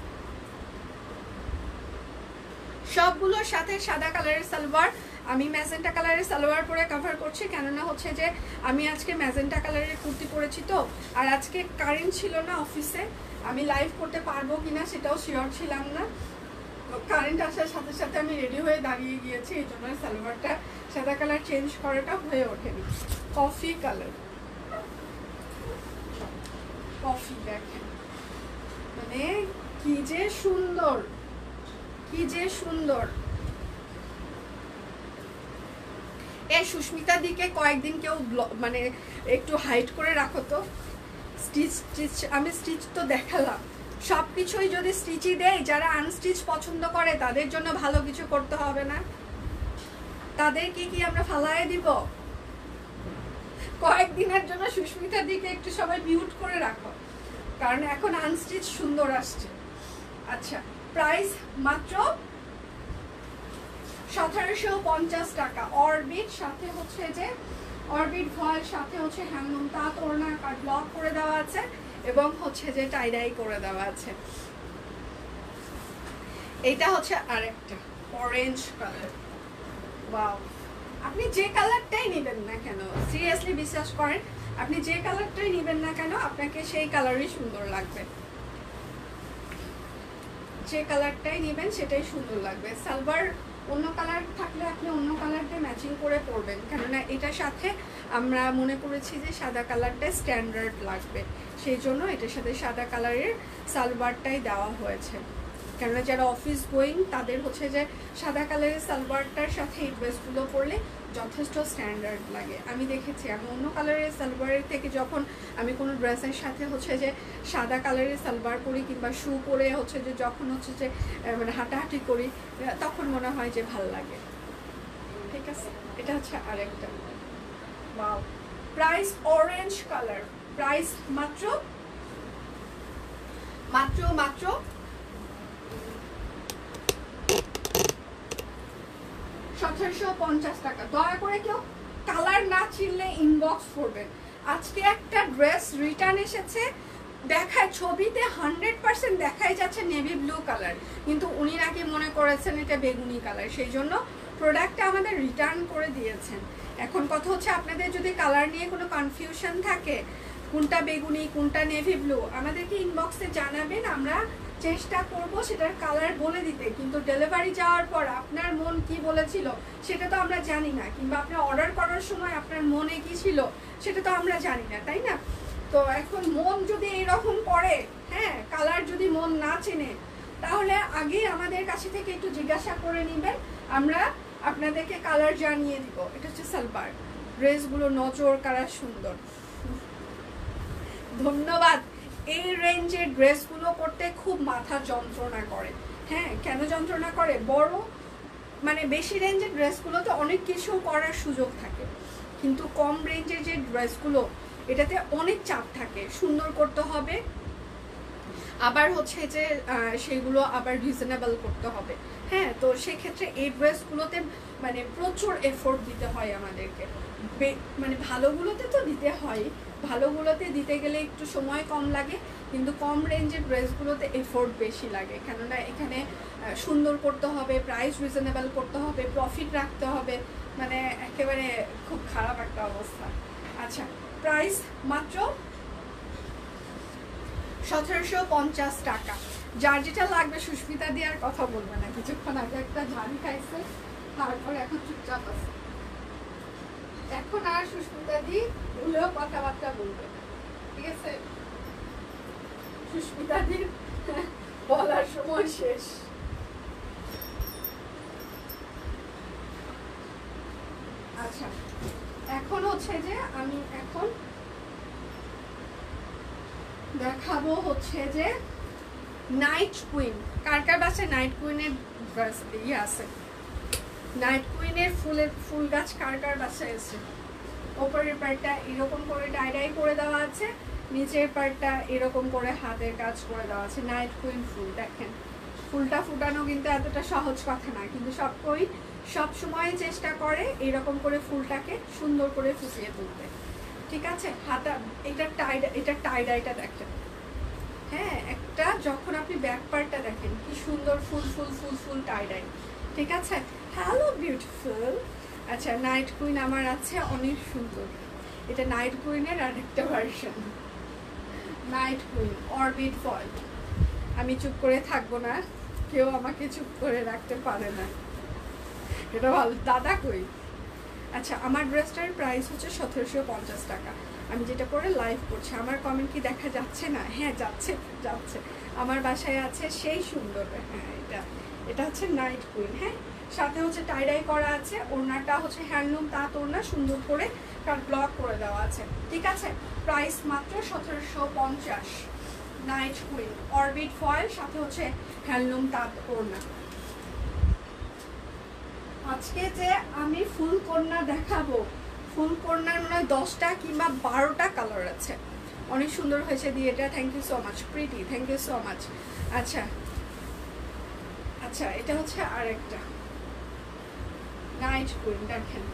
সবগুলোর সাথে সাদা কালারের সালোয়ার। আমি ম্যাজেন্টা কালারের সালোয়ার পরে কভার করছি, কেননা হচ্ছে যে আমি আজকে ম্যাজেন্টা কালারের কুর্তি পরেছি তো, আর আজকে কারেন্ট ছিল না অফিসে, আমি লাইভ করতে পারবো কিনা সেটাও শিওর ছিলাম না। কারেন্ট আসার সাথে সাথে আমি রেডি হয়ে দাঁড়িয়ে গিয়েছি, এই জন্য সালোয়ারটা সাদা কালার চেঞ্জ করাটা হয়ে ওঠেনি। কফি কালার, কফি দেখেন, মানে কি যে সুন্দর, কি যে সুন্দর। এই সুস্মিতার দিকে কয়েকদিন কেউ মানে একটু হাইট করে রাখো তো, স্টিচ আমি স্টিচ তো দেখালাম, সব কিছুই যদি স্টিচই দেয়, যারা আনস্টিচ পছন্দ করে তাদের জন্য ভালো কিছু করতে হবে না, তাদেরকে কি আমরা ফালায় দিব? কয়েকদিনের জন্য সুস্মিতার দিকে একটু সবাই মিউট করে রাখো, কারণ এখন আনস্টিচ সুন্দর আসছে। আচ্ছা, প্রাইস মাত্র 1750 টাকা। অরবিট সাথে হচ্ছে যে অরবিট ভয়েল সাথে হচ্ছে হ্যান্ডলুম তাঁত ওড়না কাট ব্লক করে দেওয়া আছে এবং হচ্ছে যে টাইডাই করে দেওয়া আছে। এটা হচ্ছে আরেকটা অরেঞ্জ কালার, ওয়াও। আপনি যে কালারটাই নেবেন না কেন, সিরিয়াসলি বিশ্বাস করেন, আপনি যে কালারটাই নেবেন না কেন আপনাকে সেই কালারই সুন্দর লাগবে, যে কালারটাই নেবেন সেটাই সুন্দর লাগবে। সালোয়ার অন্য কালার থাকলে আপনি অন্য কালারটা ম্যাচিং করে পরবেন, কেননা এটার সাথে আমরা মনে করেছি যে সাদা কালারটা স্ট্যান্ডার্ড লাগবে, সেই জন্য এটার সাথে সাদা কালারের সালোয়ারটাই দেওয়া হয়েছে। কেননা যারা অফিস গোয়িং তাদের হচ্ছে যে সাদা কালারের সালোয়ারটার সাথে এই ড্রেসগুলো পরলে যথেষ্ট স্ট্যান্ডার্ড লাগে। আমি দেখেছি, আমি অন্য কালারের সালোয়ারের থেকে যখন আমি কোনো ড্রেসের সাথে হচ্ছে যে সাদা কালারের সালোয়ার পরি কিংবা শু পরে হচ্ছে যে যখন হচ্ছে যে মানে হাঁটাহাঁটি করি, তখন মনে হয় যে ভাল লাগে। ঠিক আছে, এটা হচ্ছে আরেকটা, wow. Price orange colour, price মাত্র মাত্র মাত্র 1750 টাকা। দয়া করে কেউ কালার না চিনলে ইনবক্স করবেন। আজকে একটা ড্রেস রিটার্ন এসেছে, দেখায় ছবিতে 100% দেখাই যাচ্ছে নেভি ব্লু কালার, কিন্তু উনি নাকি মনে করেছেন এটা বেগুনি কালার, সেই জন্য প্রোডাক্টটা আমাদের রিটার্ন করে দিয়েছেন। এখন কথা হচ্ছে, আপনাদের যদি কালার নিয়ে কোনো কনফিউশন থাকে, কোনটা বেগুনি কোনটা নেভি ব্লু, আমাদেরকে ইনবক্সে জানাবেন, আমরা চেষ্টা করব সেটার কালার বলে দিতে। কিন্তু ডেলিভারি যাওয়ার পর আপনার মন কি বলেছিল সেটা তো আমরা জানি না, কিংবা আপনার অর্ডার করার সময় আপনার মনে কি ছিল সেটা তো আমরা জানি না, তাই না? তো এখন মন যদি এইরকম করে, হ্যাঁ, কালার যদি মন না চেনে, তাহলে আগে আমাদের কাছে থেকে একটু জিজ্ঞাসা করে নেবেন, আমরা আপনাদেরকে কালার জানিয়ে দিব। এটা হচ্ছে সালবার, ড্রেসগুলো নজর কারা সুন্দর। ধন্যবাদ। এই রেঞ্জের ড্রেসগুলো করতে খুব মাথা যন্ত্রণা করে। হ্যাঁ, কেন যন্ত্রণা করে? বড় মানে বেশি রেঞ্জের ড্রেসগুলোতে অনেক কিছু করার সুযোগ থাকে, কিন্তু কম রেঞ্জের যে ড্রেসগুলো এটাতে অনেক চাপ থাকে, সুন্দর করতে হবে, আবার হচ্ছে যে সেগুলো আবার রিজনেবল করতে হবে। হ্যাঁ, তো সেক্ষেত্রে এই ড্রেসগুলোতে মানে প্রচুর এফোর্ট দিতে হয় আমাদেরকে। মানে ভালোগুলোতে তো দিতে হয়, ভালোগুলোতে দিতে গেলে একটু সময় কম লাগে, কিন্তু কম রেঞ্জের ড্রেসগুলোতে এফোর্ট বেশি লাগে, কেননা এখানে সুন্দর করতে হবে, প্রাইস রিজনেবল করতে হবে, প্রফিট রাখতে হবে, মানে একেবারে খুব খারাপ একটা অবস্থা। আচ্ছা, প্রাইস মাত্র 1750 টাকা। যার যেটা লাগবে সুস্মিতা দিয়ে আর কথা বলবে না, কিছুক্ষণ আগে একটা ঝাড়ি খাইছে, তারপরে এখন চুপচাপ আছে। এখন আর সুস্মিতা দি ভুলেও কথাবার্তা বলবে না, ঠিক আছে? সুস্মিতা দির বলার সময় শেষ। আচ্ছা, এখন হচ্ছে যে আমি এখন দেখাবো হচ্ছে যে নাইট কুইন। কার কার বাসায় নাইট কুইনের ড্রেস ইয়ে আছে? নাইট কুইনের ফুল গাছ কার কার বাসায় আছে? ওপরের পার্টটা এরকম করে ডাই করে দেওয়া আছে, নিচের পার্টটা এরকম করে হাতের কাজ করে দেওয়া আছে। নাইট কুইন ফুল দেখেন, ফুলটা ফুটানো কিন্তু এতটা সহজ কথা না, কিন্তু সব সময় চেষ্টা করে এরকম করে ফুলটাকে সুন্দর করে ফুটিয়ে তুলতে, ঠিক আছে? হাতা এটা টাইডাইটা দেখেন। হ্যাঁ, একটা যখন আপনি ব্যাক পার্টটা দেখেন কি সুন্দর ফুল ফুল ফুল ফুল টাইডাই, ঠিক আছে? Hello beautiful. আচ্ছা, নাইট কুইন আমার আছে অনেক সুন্দর। এটা নাইট কুইনের আরেকটা version, night queen orbit foil. আমি চুপ করে থাকবো না, কেউ আমাকে চুপ করে রাখতে পারে না, এটা ভালো। দাদা কই? আচ্ছা, আমার ড্রেসটার প্রাইস হচ্ছে 1750 টাকা। আমি যেটা করে লাইভ করছি, আমার কমেন্ট কি দেখা যাচ্ছে না? হ্যাঁ, যাচ্ছে। আমার বাসায় আছে সেই সুন্দর। হ্যাঁ, এটা হচ্ছে নাইট কুইন। হ্যাঁ, সাথে হচ্ছে টাইডাই করা আছে, ওড়নাটা হচ্ছে হ্যান্ডলুম তাঁত ওড়না, সুন্দর করে কাট ব্লক করে দেওয়া আছে, ঠিক আছে? প্রাইস মাত্র 1750। নাইট কুইন অরবিট ফয়েল, সাথে হচ্ছে হ্যান্ডলুম তাঁত ওড়না। আজকে যে আমি ফুল কন্যা দেখাবো, ফুল কন্যার মনে হয় 10টা কিংবা 12টা কালার আছে, অনেক সুন্দর হয়েছে দিয়ে এটা। Thank you so much pretty, thank you so much. আচ্ছা, এটা হচ্ছে আরেকটা নাইট কুইন, দেখেন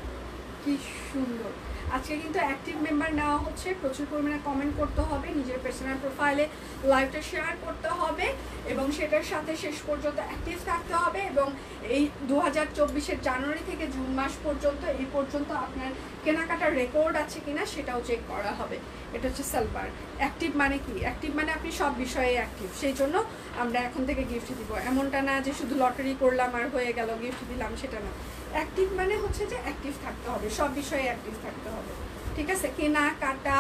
কি সুন্দর। আজকে কিন্তু অ্যাক্টিভ মেম্বার নেওয়া হচ্ছে, প্রচুর পরিমাণে কমেন্ট করতে হবে, নিজের পার্সোনাল প্রোফাইলে লাইভটা শেয়ার করতে হবে, এবং সেটার সাথে শেষ পর্যন্ত অ্যাক্টিভ থাকতে হবে। এবং এই 2024-এর জানুয়ারি থেকে জুন মাস পর্যন্ত এই পর্যন্ত আপনার কেনাকাটার রেকর্ড আছে কিনা সেটাও চেক করা হবে। এটা হচ্ছে সালবার। অ্যাক্টিভ মানে কি? অ্যাক্টিভ মানে আপনি সব বিষয়ে অ্যাক্টিভ, সেই জন্য আমরা এখন থেকে গিফট দিব। এমনটা না যে শুধু লটারি করলাম আর হয়ে গেল গিফট দিলাম, সেটা না। অ্যাক্টিভ মানে হচ্ছে যে অ্যাক্টিভ থাকতে হবে, সব বিষয়ে অ্যাক্টিভ থাকতে হবে, ঠিক আছে? কেনাকাটা,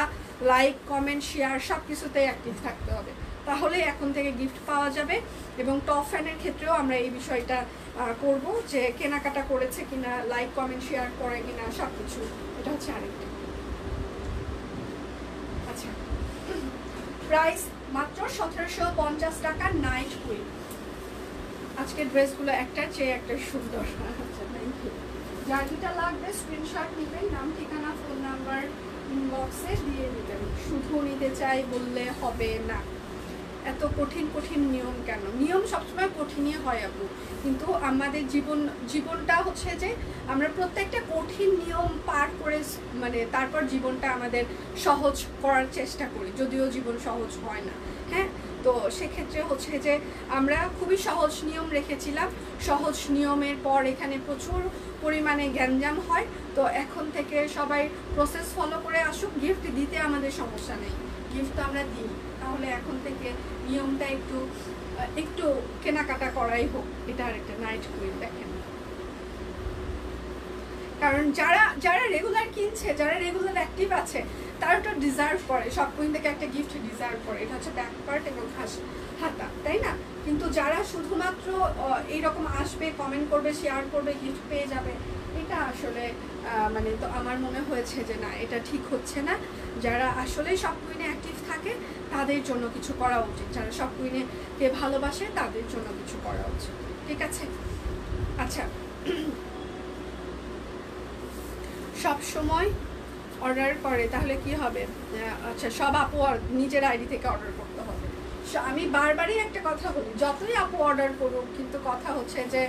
লাইক, কমেন্ট, শেয়ার সব কিছুতেই অ্যাক্টিভ থাকতে হবে, তাহলে এখন থেকে গিফট পাওয়া যাবে। এবং টপ ফ্যানের ক্ষেত্রেও আমরা এই বিষয়টা করব, যে কেনাকাটা করেছে কিনা, লাইক কমেন্ট শেয়ার করে কিনা, সব কিছু। এটা হচ্ছে আরেকটা। আচ্ছা, প্রাইস মাত্র 1750 টাকা। Night queen. আজকের ড্রেসগুলো একটার চেয়ে একটা সুন্দর। আচ্ছা, থ্যাংক ইউ। যার যেটা লাগবে স্ক্রিনশট নেবেন, নাম, ঠিকানা, ফোন নাম্বার ইনবক্সে দিয়ে দিবেন। শুধু নিতে চাই বললে হবে না। এত কঠিন নিয়ম কেন? নিয়ম সবসময় কঠিনই হয় আপু, কিন্তু আমাদের জীবনটা হচ্ছে যে আমরা প্রত্যেকটা কঠিন নিয়ম পার করে মানে তারপর জীবনটা আমাদের সহজ করার চেষ্টা করি, যদিও জীবন সহজ হয় না। হ্যাঁ, তো সেক্ষেত্রে হচ্ছে যে আমরা খুবই সহজ নিয়ম রেখেছিলাম, সহজ নিয়মের পর এখানে প্রচুর পরিমাণে গ্যাঞ্জাম হয়। তো এখন থেকে সবাই প্রসেস ফলো করে আসুক, গিফট দিতে আমাদের সমস্যা নেই, গিফট তো আমরা দিই, তাহলে এখন থেকে নিয়মটা একটু কেনাকাটা করাই হোক। এটা আরেকটা নাইট কুইন, দেখেন। কারণ যারা রেগুলার কিনছে, যারা রেগুলার অ্যাক্টিভ আছে, তারা তো ডিজার্ভ করে, সব কুইন থেকে একটা গিফট ডিজার্ভ করে। এটা হচ্ছে ব্যাক পার্ট এবং হাতা, তাই না? কিন্তু যারা শুধুমাত্র এইরকম আসবে, কমেন্ট করবে, শেয়ার করবে, গিফট পেয়ে যাবে, এটা আসলে মানে তো আমার মনে হয়েছে যে না, এটা ঠিক হচ্ছে না। যারা আসলে সব কুইনে অ্যাক্টিভ থাকে তাদের জন্য কিছু করা উচিত, যারা সব কুইনেকে ভালোবাসে তাদের জন্য কিছু করা উচিত, ঠিক আছে? আচ্ছা, সব সময় অর্ডার করে তাহলে কি হবে? আচ্ছা, সব আপু নিজের আইডি থেকে অর্ডার করতে হবে। আমি বারবারই একটা কথা বলি, যতই আপু অর্ডার করুক, কিন্তু কথা হচ্ছে যে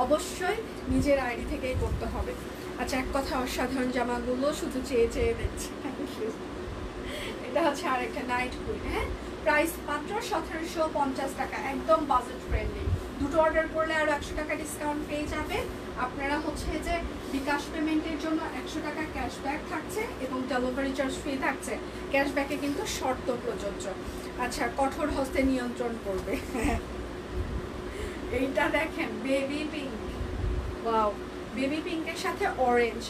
অবশ্যই নিজের আইডি থেকেই করতে হবে। আচ্ছা, এক কথা, অসাধারণ জামাগুলো শুধু চেয়ে চেয়ে দেখছি, থ্যাংক ইউ। এটা হচ্ছে আরেকটা নাইট কুইন, হ্যাঁ, প্রাইস মাত্র 1750 টাকা, একদম বাজেট ফ্রেন্ডলি। দুটো অর্ডার করলে আরও 100 টাকা ডিসকাউন্ট পেয়ে যাবে। আপনারা হচ্ছে যে বিকাশ পেমেন্টের জন্য 100 টাকা ক্যাশব্যাক থাকছে এবং ডেলিভারি চার্জ ফ্রি থাকছে। ক্যাশব্যাকে কিন্তু শর্ত প্রযোজ্য। আচ্ছা, কঠোর হস্তে নিয়ন্ত্রণ করবে। এইটা দেখেন, বেবি পিঙ্ক, ওয়াও, বেবি পিঙ্কের সাথে অরেঞ্জ,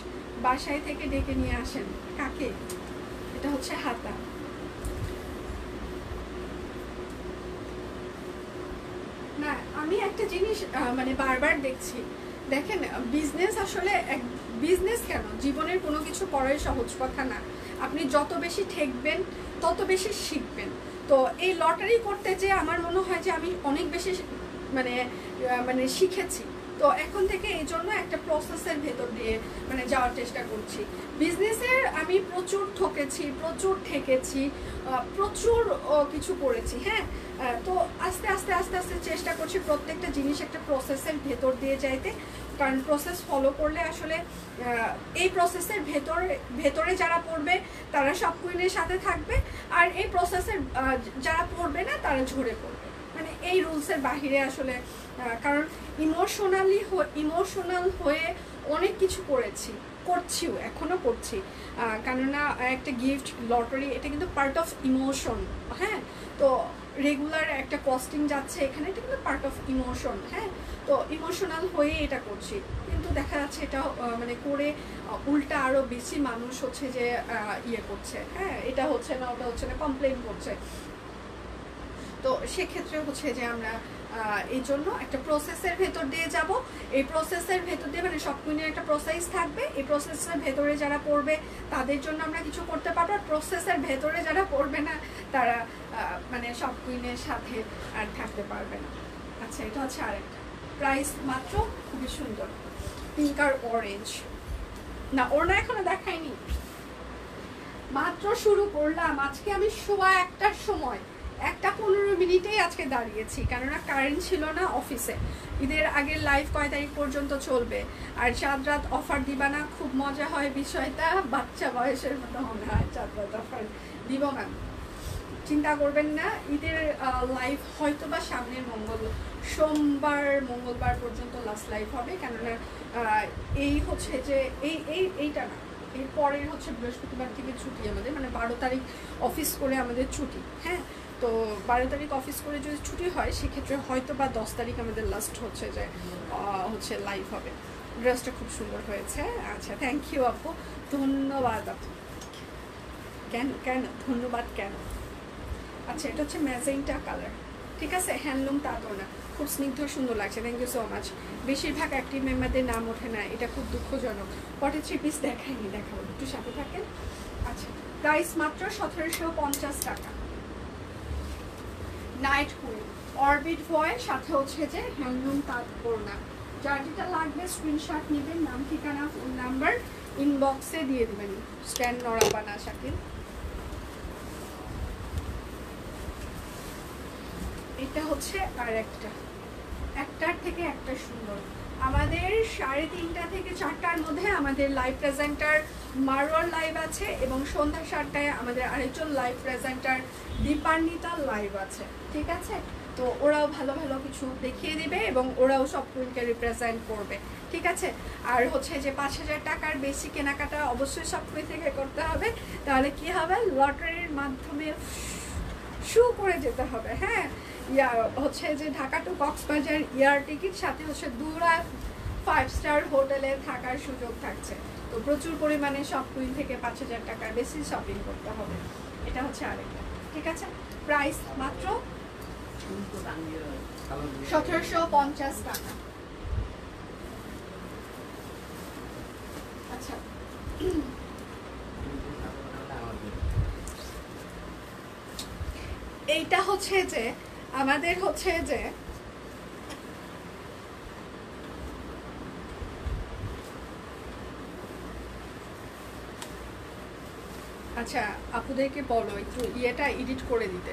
বাসায় থেকে ডেকে নিয়ে আসেন কাকে? এটা হচ্ছে হাতা। না, আমি একটা জিনিস মানে বারবার দেখছি, দেখেন, বিজনেস আসলে বিজনেস কেন, জীবনের কোনো কিছু করাই সহজ কথা না। আপনি যত বেশি ঠেকবেন তত বেশি শিখবেন। তো এই লটারি করতে যে আমার মনে হয় যে আমি অনেক বেশি মানে মানে শিখেছি। তো এখন থেকে এই জন্য একটা প্রসেসের ভেতর দিয়ে মানে যাওয়ার চেষ্টা করছি। বিজনেসের আমি প্রচুর ঠকেছি, প্রচুর ঠেকেছি, প্রচুর কিছু করেছি, হ্যাঁ। তো আস্তে আস্তে আস্তে আস্তে চেষ্টা করছি প্রত্যেকটা জিনিস একটা প্রসেসের ভেতর দিয়ে যাইতে, কারণ প্রসেস ফলো করলে আসলে এই প্রসেসের ভেতরে যারা পড়বে তারা সব কুইনের সাথে থাকবে, আর এই প্রসেসের যারা পড়বে না তারা ঝরে পড়বে, মানে এই রুলসের বাহিরে আসলে। কারণ ইমোশনাল হয়ে অনেক কিছু করছিও, এখনও করছি, কেননা একটা গিফট লটারি এটা কিন্তু পার্ট অফ ইমোশন, হ্যাঁ। তো রেগুলার একটা কস্টিং যাচ্ছে এখানে, এটা কিন্তু পার্ট অফ ইমোশন, হ্যাঁ। তো ইমোশনাল হয়ে এটা করছি, কিন্তু দেখা যাচ্ছে এটা মানে করে উল্টা আরও বেশি মানুষ হচ্ছে যে ইয়ে করছে, হ্যাঁ, এটা হচ্ছে না, ওটা হচ্ছে না, কমপ্লেন করছে। তো সেক্ষেত্রে হচ্ছে যে আমরা এই জন্য একটা প্রসেসের ভেতর দিয়ে যাব। এই প্রসেসের ভেতর দিয়ে মানে সব কুইনের একটা প্রসেস থাকবে, এই প্রসেসের ভেতরে যারা পড়বে তাদের জন্য আমরা কিছু করতে পারবো, আর প্রসেসের ভেতরে যারা পড়বে না তারা মানে সব কুইনের সাথে আর থাকতে পারবে না। আচ্ছা, এটা হচ্ছে আরেকটা, প্রাইস মাত্র, খুবই সুন্দর, পিঙ্ক আর অরেঞ্জ। না, ওর না এখনো দেখায়নি, মাত্র শুরু করলাম। আজকে আমি 1:15 সময় 1:15 মিনিটেই আজকে দাঁড়িয়েছি, কেননা কারেন্ট ছিল না অফিসে। ঈদের আগের লাইভ কয় তারিখ পর্যন্ত চলবে, আর চাঁদ রাত অফার দিবা না? খুব মজা হয় বিষয়টা, বাচ্চা বয়সের মতো মনে হয়। চাঁদ রাত অফার দিব না, চিন্তা করবেন না। ঈদের লাইভ হয়তো বা সামনের সোমবার মঙ্গলবার পর্যন্ত লাস্ট লাইভ হবে, কেননা এই হচ্ছে যে এইটা না, এরপরের হচ্ছে বৃহস্পতিবার থেকে ছুটি আমাদের, মানে 12 তারিখ অফিস করে আমাদের ছুটি, হ্যাঁ। তো 12 তারিখ অফিস করে যদি ছুটি হয় সেক্ষেত্রে হয়তো বা 10 তারিখ আমাদের লাস্ট হচ্ছে যে হচ্ছে লাইভ হবে। ড্রেসটা খুব সুন্দর হয়েছে। আচ্ছা, থ্যাংক ইউ আপু, ধন্যবাদ আপু। কেন ধন্যবাদ কেন? আচ্ছা, এটা হচ্ছে ম্যাজেন্টা কালার, ঠিক আছে, হ্যান্ডলুম তাঁতও না, খুব স্নিগ্ধ সুন্দর লাগছে, থ্যাংক ইউ সো মাচ। বেশিরভাগ অ্যাক্টিভ মেম্বারদের নাম ওঠে না, এটা খুব দুঃখজনক। পটে 3 পিস দেখাইনি, দেখাবো, একটু সাথে থাকেন। আচ্ছা, প্রাইস মাত্র 1750 টাকা, নাইট কুইন, অরবিট ভয়েল, সাথে হচ্ছে যে হ্যান্ডলুম তাঁত ওড়না। যার যেটা লাগবে স্ক্রিনশট নেবেন, নাম ঠিকানা ফোন নাম্বার ইনবক্সে দিয়ে দেবেন। স্ট্যান্ড নড়াবানা শাকিল। এটা হচ্ছে আর একটার থেকে একটা সুন্দর। আমাদের 3:30 থেকে 4টার মধ্যে আমাদের লাইভ প্রেজেন্টার মারওয়ার লাইভ আছে, এবং সন্ধ্যা 7টায় আমাদের আরেকজন লাইভ প্রেজেন্টার দীপান্বিতা লাইভ আছে, ঠিক আছে। তো ওরাও ভালো ভালো কিছু দেখিয়ে দিবে এবং ওরাও সব কুইনকে রিপ্রেজেন্ট করবে, ঠিক আছে। আর হচ্ছে যে 5000 টাকার বেশি কেনাকাটা অবশ্যই সব কুইন থেকে করতে হবে, তাহলে কি হবে, লটারির মাধ্যমে শু করে যেতে হবে, হ্যাঁ। হচ্ছে যে Dhaka to Cox's Bazar air ticket, সাথে হচ্ছে 2 রাত 5 স্টার হোটেলে থাকার সুযোগ থাকছে, তো প্রচুর পরিমাণে শপ কুইন থেকে 5,000 টাকার বেশি শপিং করতে হবে। এটা হচ্ছে আরেকটা, ঠিক আছে। প্রাইস মাত্র 1750 টাকা। আচ্ছা, এইটা হচ্ছে যে আমাদের হচ্ছে যে আচ্ছা আপুদেরকে বলো একটু ইয়েটা এডিট করে দিতে,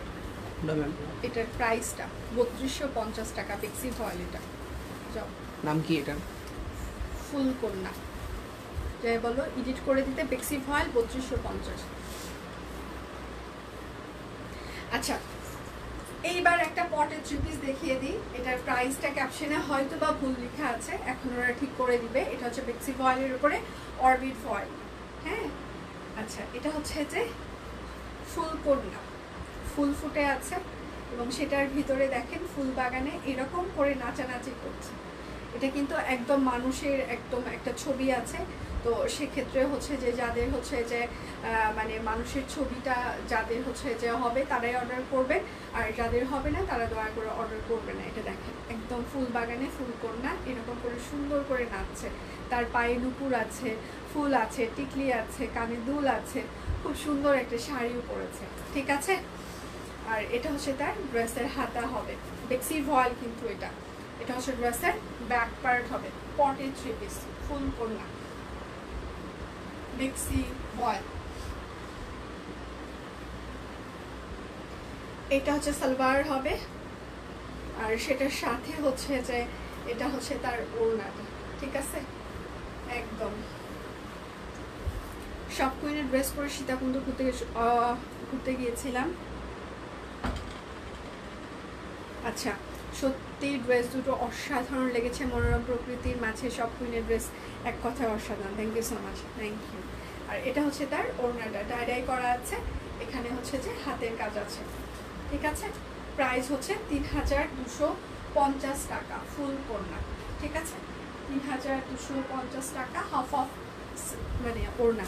এটার প্রাইসটা 3250 টাকা বেক্সি ফয়েল। এটা যাও, নাম কি এটা? ফুল কন্যা, যাই বলো এডিট করে দিতে বেক্সি ফয়েল 3250। আচ্ছা, এইবার একটা পটের 3 পিস দেখিয়ে দিই। এটার প্রাইসটা ক্যাপশনে হয়তো বা ভুল লেখা আছে, এখন ওরা ঠিক করে দিবে। এটা হচ্ছে বেক্সি ফয়েলের উপরে অরবিট ফয়েল, হ্যাঁ। আচ্ছা, এটা হচ্ছে যে ফুল কন্যা, ফুল ফুটে আছে এবং সেটার ভিতরে দেখেন ফুল বাগানে এরকম করে নাচানাচি করছে। এটা কিন্তু একদম মানুষের একদম একটা ছবি আছে। তো সেক্ষেত্রে হচ্ছে যে যাদের হচ্ছে যে মানে মানুষের ছবিটা যাদের হচ্ছে যে হবে তারাই অর্ডার করবেন, আর যাদের হবে না তারা দয়া করে অর্ডার করবে না। এটা দেখেন একদম ফুল বাগানে ফুল কন্যা এরকম করে সুন্দর করে নাচছে। তার পায়ে নুপুর আছে, ফুল আছে, টিকলি আছে, কানে দুল আছে, খুব সুন্দর একটা শাড়িও পরেছে, ঠিক আছে। আর এটা হচ্ছে তার ড্রেসের হাতা হবে, বেক্সি ভয়েল কিন্তু এটা। এটা হচ্ছে ড্রেসের ব্যাক পার্ট হবে, পটের 3 পিস ফুল কন্যা বেক্সি ভয়েল। এটা হচ্ছে সালোয়ার হবে, আর সেটার সাথে হচ্ছে যে এটা হচ্ছে তার ওড়নাটা, ঠিক আছে। একদম শপ কুইনের ড্রেস পরে সীতাকুণ্ড ঘুরতে গিয়েছিলাম। আচ্ছা, সত্যি ড্রেস দুটো অসাধারণ লেগেছে, মনোরম প্রকৃতির মাঝে শপ কুইনের ড্রেস এক কথায় অসাধারণ। Thank you so much, thank you. আর এটা হচ্ছে তার ওড়নাটা ডাই করা আছে, এখানে হচ্ছে যে হাতের কাজ আছে, ঠিক আছে। প্রাইস হচ্ছে 3250 টাকা ফুল কন্যা, ঠিক আছে। 3250 টাকা হাফ অফ মানে ওড়না।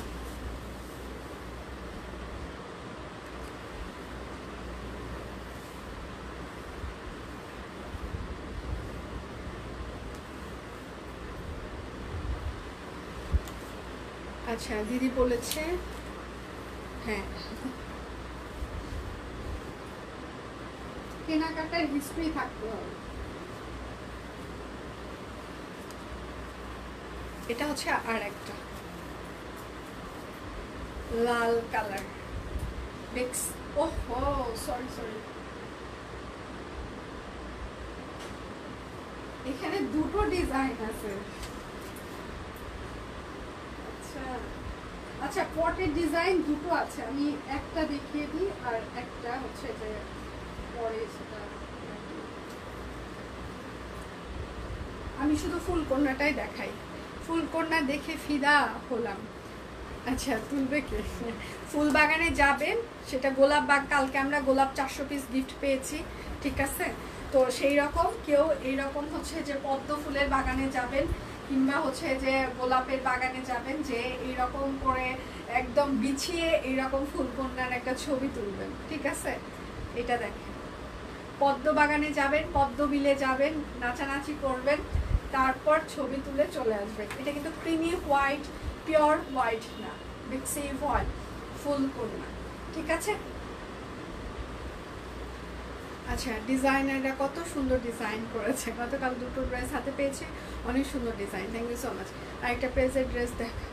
আচ্ছা, দিদি বলেছে হ্যাঁ কেনাকাটার হিস্ট্রি থাকতে হবে। এটা হচ্ছে আর একটা লাল কালার বেক্স, ওহো সরি সরি, এখানে দুটো ডিজাইন আছে। আচ্ছা, পটের ডিজাইন দুটো আছে, আমি একটা দেখিয়ে দিই আর একটা হচ্ছে যে পরে সেটা। আমি শুধু ফুল কন্যাটাই দেখাই, ফুল কন্যা দেখে ফিদা হলাম। আচ্ছা, তুলবে কে? ফুল বাগানে যাবেন, সেটা গোলাপ বাগ, কালকে আমরা গোলাপ 400 পিস গিফট পেয়েছি, ঠিক আছে। তো সেই রকম কেউ এইরকম হচ্ছে যে পদ্ম ফুলের বাগানে যাবেন কিংবা হচ্ছে যে গোলাপের বাগানে যাবেন, যে এইরকম করে একদম বিছিয়ে এইরকম ফুলকন্যার একটা ছবি তুলবেন, ঠিক আছে। এটা দেখেন, পদ্ম বাগানে যাবেন, পদ্ম বিলে যাবেন, নাচানাচি করবেন, তারপর ছবি তুলে চলে আসবেন। এটা কিন্তু ক্রিমি হোয়াইট, পিওর হোয়াইট না, বেক্সি ভয়েল ফুলকন্যা, ঠিক আছে। আচ্ছা, ডিজাইনাররা কত সুন্দর ডিজাইন করেছে, গতকাল দুটো ড্রেস হাতে পেয়েছে, অনেক সুন্দর design, thank you so much. আর একটা পেজের ড্রেস দেখা,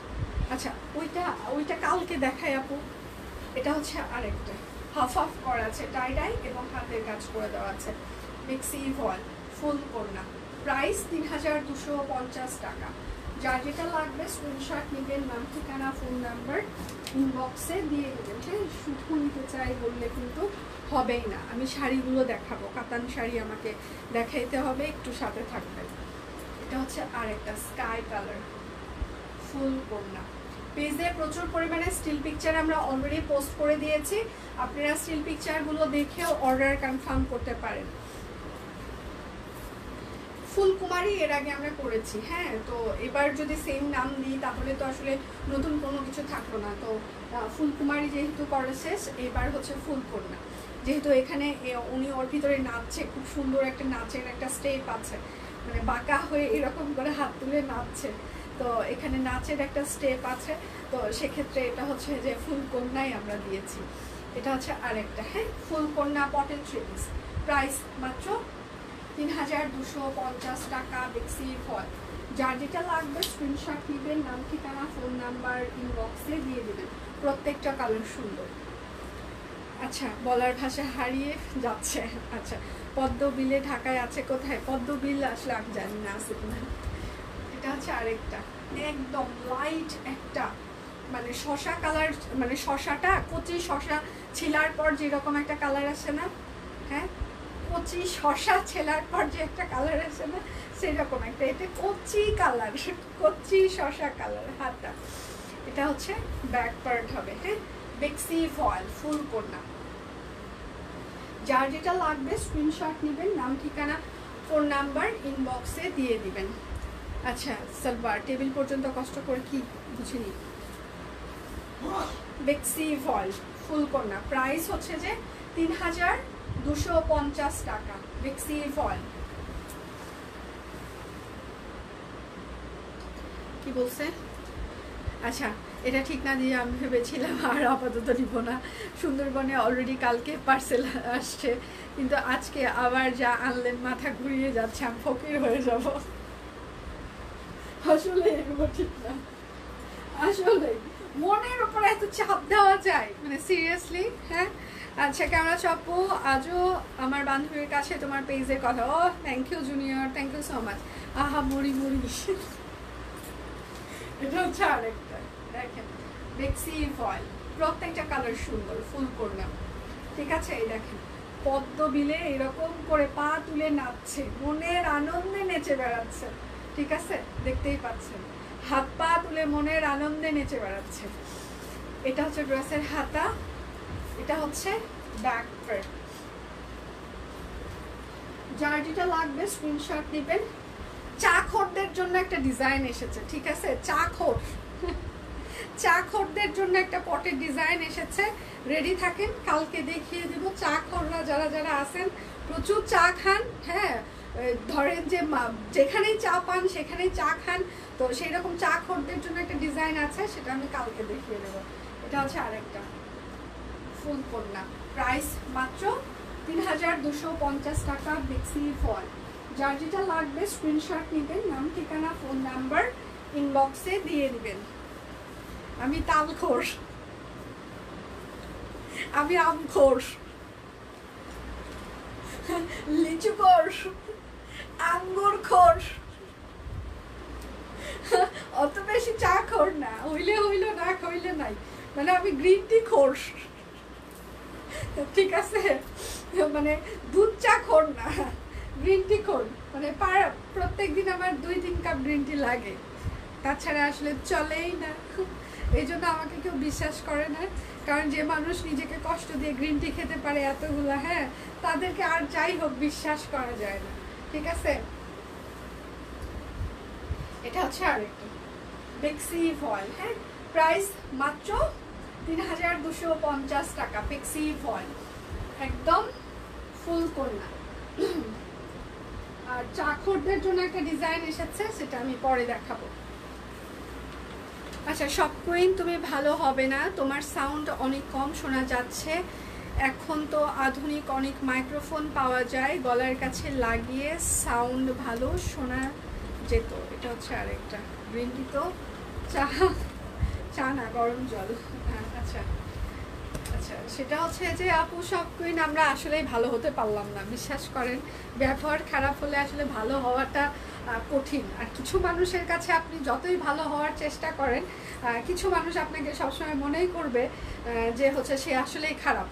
আচ্ছা ওইটা কালকে দেখাই আপু। এটা হচ্ছে আরেকটা হাফ হাফ করা আছে, টাই এবং হাতের কাজ করে দেওয়া আছে, বেক্সি ভয়েল ফুল কন্যা। প্রাইস 3250 টাকা। যার যেটা লাগবে স্ক্রিনশট নেবেন, নাম ঠিকানা ফোন নাম্বার ইনবক্সে দিয়ে দেবেন, হ্যাঁ। শুধু নিতে চাই বললে কিন্তু হবেই না। আমি শাড়িগুলো দেখাবো, কাতান শাড়ি আমাকে দেখাইতে হবে, একটু সাথে থাকবেন। এটা হচ্ছে আরেকটা স্কাই কালার ফুল কন্যা। পেজে প্রচুর পরিমাণে স্টিল পিকচার আমরা অলরেডি পোস্ট করে দিয়েছি, আপনারা স্টিল পিকচারগুলো দেখেও অর্ডার কনফার্ম করতে পারেন। ফুলকুমারী এর আগে আমরা করেছি, হ্যাঁ। তো এবার যদি সেম নাম দিই তাহলে তো আসলে নতুন কোনো কিছু থাকলো না। তো ফুলকুমারী যেহেতু করা শেষ, এবার হচ্ছে ফুলকন্যা। যেহেতু এখানে উনি ওর ভিতরে নাচছে, খুব সুন্দর একটা নাচের একটা স্টেপ আছে, মানে বাঁকা হয়ে এরকম করে হাত তুলে নাচছে। তো এখানে নাচের একটা স্টেপ আছে, তো সেক্ষেত্রে এটা হচ্ছে যে ফুলকন্যাই আমরা দিয়েছি। এটা হচ্ছে আরেকটা, হ্যাঁ, ফুলকন্যা পটেল ট্রিপস। প্রাইস মাত্র ৩,২৫০ টাকা, বেক্সি ফল। যার যেটা লাগবে স্ক্রিনশট নেবেন, নাম ঠিকানা ফোন নাম্বার ইনবক্সে দিয়ে দেবেন। প্রত্যেকটা কালার সুন্দর। আচ্ছা, বলার ভাষা হারিয়ে যাচ্ছে। আচ্ছা, পদ্মবিলে ঢাকায় আছে কোথায়? পদ্মবিল আসলে আমি জানি না আছে কিনা। এটা হচ্ছে আরেকটা একদম লাইট একটা, মানে শশা কালার, মানে শশাটা কচি শশা ছিলার পর যেরকম একটা কালার আসে না, হ্যাঁ, কচি শশা ছেলার পর যে একটা কালার আসে না, সেরকম একটা। এটা কচি কালার, কচি শশা কালার হাতটা। এটা হচ্ছে ব্যাক পার্ট হবে, হ্যাঁ, বেক্সি ফয়েল ফুলকন্যা। যার যেটা লাগবে স্ক্রিনশট নেবেন, নাম ঠিকানা ফোন নাম্বার ইনবক্সে দিয়ে দিবেন। আচ্ছা, সালবার টেবিল পর্যন্ত কষ্ট করে কি বুঝিনি। বেক্সি ফয়েল ফুলকন্যা, প্রাইস হচ্ছে যে ৩,২৫০ টাকা, বেক্সি ফয়েল। কি বলছে? আচ্ছা, এটা ঠিক না দিয়ে আমি ভেবেছিলাম আর আপাতত নিব না। সুন্দরবনে অলরেডি কালকে পার্সেল আসছে, কিন্তু আজকে আবার যা আনলেন মাথা ঘুরিয়ে যাচ্ছে, আমি ফকির হয়ে যাব। আসলে এগুলো ঠিক না, আসলে মনের উপর এত চাপ দেওয়া যায়, মানে সিরিয়াসলি, হ্যাঁ। আচ্ছা, কেমন আছো আপু? আজও আমার বান্ধবীর কাছে তোমার পেজের কথা। ও thank you junior, thank you so much. আহা মরি মরি। এটা হচ্ছে আরেকটা, দেখেন বেক্সি ফয়েল, প্রত্যেকটা কালার সুন্দর, ফুল করলাম, ঠিক আছে। এই দেখেন পদ্ম বিলে এরকম করে পা তুলে নাচছে, মনের আনন্দে নেচে বেড়াচ্ছে, ঠিক আছে, দেখতেই পাচ্ছেন হাত পা তুলে মনের আনন্দে নেচে বেড়াচ্ছে। এটা হচ্ছে ড্রেসের হাতা, এটা হচ্ছে ব্যাক পার্ট। যার যেটা লাগবে স্ক্রিনশট দিবেন। চাখরদের জন্য একটা ডিজাইন এসেছে, ঠিক আছে, চাখরদের জন্য একটা পটের ডিজাইন এসেছে, রেডি থাকেন, কালকে দেখিয়ে দিব। চাখররা যারা যারা আছেন, প্রচুর চা খান, হ্যাঁ, ধরেন যে যেখানেই চা পান সেখানেই চা খান, তো সেই রকম চাখরদের জন্য একটা ডিজাইন আছে, সেটা আমি কালকে দেখিয়ে দেবো। এটা হচ্ছে আরেকটা ফুলকন্যা, প্রাইস মাত্র ৩,২৫০ টাকা, বেক্সি ফল। যার যেটা লাগবে স্ক্রিনশট নেবেন, নাম ঠিকানা ফোন নাম্বার ইনবক্সে দিয়ে দিবেন। আমি তালখোর, আমি আমখোর, লিচুখোর, আঙ্গুর খোর, অত বেশি চা খোর না, হইলে হইল না হইলে নাই, মানে আমি গ্রিন টি খোর, ঠিক আছে, মানে দুধ চা খোর না, গ্রিন টি খোর, মানে প্রত্যেক দিন আমার 2-3 কাপ গ্রিন টি লাগে, তাছাড়া আসলে চলেই না। এই জন্য আমাকে কেউ বিশ্বাস করে না, কারণ যে মানুষ নিজেকে কষ্ট দিয়ে গ্রিন টি খেতে পারে এতগুলো, হ্যাঁ, তাদেরকে আর যাই হোক বিশ্বাস করা যায় না, ঠিক আছে। এটা হচ্ছে আরেকটা বেক্সি ফয়েল, হ্যাঁ, প্রাইস মাত্র ৩,২৫০ টাকা, বেক্সি ফয়েল, একদম ফুল কন্যা। আর চাখরদের জন্য একটা ডিজাইন এসেছে, সেটা আমি পরে দেখাবো। আচ্ছা, সব কুইন তুমি ভালো হবে না, তোমার সাউন্ড অনেক কম শোনা যাচ্ছে। এখন তো আধুনিক অনেক মাইক্রোফোন পাওয়া যায়, গলার কাছে লাগিয়ে সাউন্ড ভালো শোনা যেত। এটা হচ্ছে আরেকটা গ্রিন টি, তো চা না, গরম জল। আচ্ছা আচ্ছা, সেটা হচ্ছে যে আপু সব কুইন আমরা আসলেই ভালো হতে পারলাম না, বিশ্বাস করেন, ব্যবহার খারাপ হলে আসলে ভালো হওয়াটা কঠিন। আর কিছু মানুষের কাছে আপনি যতই ভালো হওয়ার চেষ্টা করেন, কিছু মানুষ আপনাকে সবসময় মনেই করবে যে হচ্ছে সে আসলেই খারাপ।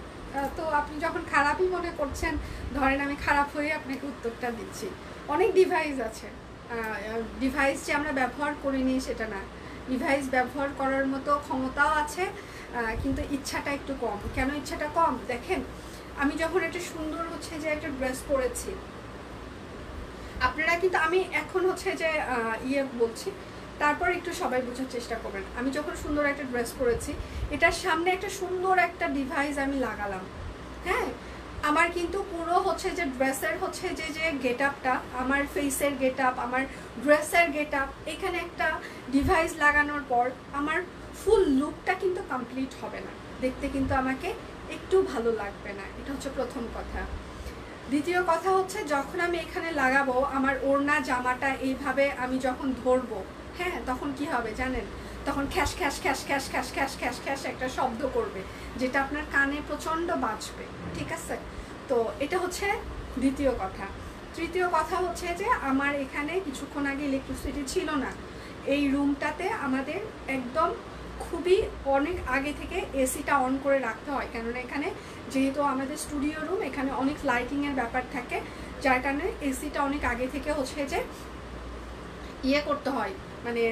তো আপনি যখন খারাপই মনে করছেন, ধরেন আমি খারাপ হয়ে আপনাকে উত্তরটা দিচ্ছি। অনেক ডিভাইস আছে, ডিভাইস যে আমরা ব্যবহার করিনি সেটা না, ডিভাইস ব্যবহার করার মতো ক্ষমতাও আছে, কিন্তু ইচ্ছাটা একটু কম। কেন ইচ্ছাটা কম? দেখেন, আমি যখন একটা সুন্দর হচ্ছে যে একটা ড্রেস পরেছি, আপনারা কিন্তু আমি এখন হচ্ছে যে বলছি, তারপর একটু সবাই বোঝার চেষ্টা করবেন। আমি যখন সুন্দর একটা ড্রেস পরেছি, এটার সামনে একটা সুন্দর একটা ডিভাইস আমি লাগালাম, হ্যাঁ, আমার কিন্তু পুরো হচ্ছে যে ড্রেসের হচ্ছে যে যে গেট আপটা, আমার ফেসের গেট আপ, আমার ড্রেসের গেট আপ, এখানে একটা ডিভাইস লাগানোর পর আমার ফুল লুকটা কিন্তু কমপ্লিট হবে না, দেখতে কিন্তু আমাকে একটু ভালো লাগবে না। এটা হচ্ছে প্রথম কথা। দ্বিতীয় কথা হচ্ছে, যখন আমি এখানে লাগাবো আমার ওড়না জামাটা এইভাবে আমি যখন ধরবো, হ্যাঁ, তখন কি হবে জানেন? তখন খ্যাস খ্যাস খ্যাস খ্যাস খ্যাস খ্যাস খ্যাস খ্যাস একটা শব্দ করবে, যেটা আপনার কানে প্রচণ্ড বাজবে, ঠিক আছে? তো এটা হচ্ছে দ্বিতীয় কথা। তৃতীয় কথা হচ্ছে যে আমার এখানে কিছুক্ষণ আগে ইলেকট্রিসিটি ছিল না। এই রুমটাতে আমাদের একদম খুবই অনেক আগে থেকে এসিটা অন করে রাখতে হয়, কেননা এখানে যেহেতু আমাদের স্টুডিও রুম, এখানে অনেক লাইটিংয়ের ব্যাপার থাকে, যার কারণে এসিটা অনেক আগে থেকে হচ্ছে যে করতে হয়, মানে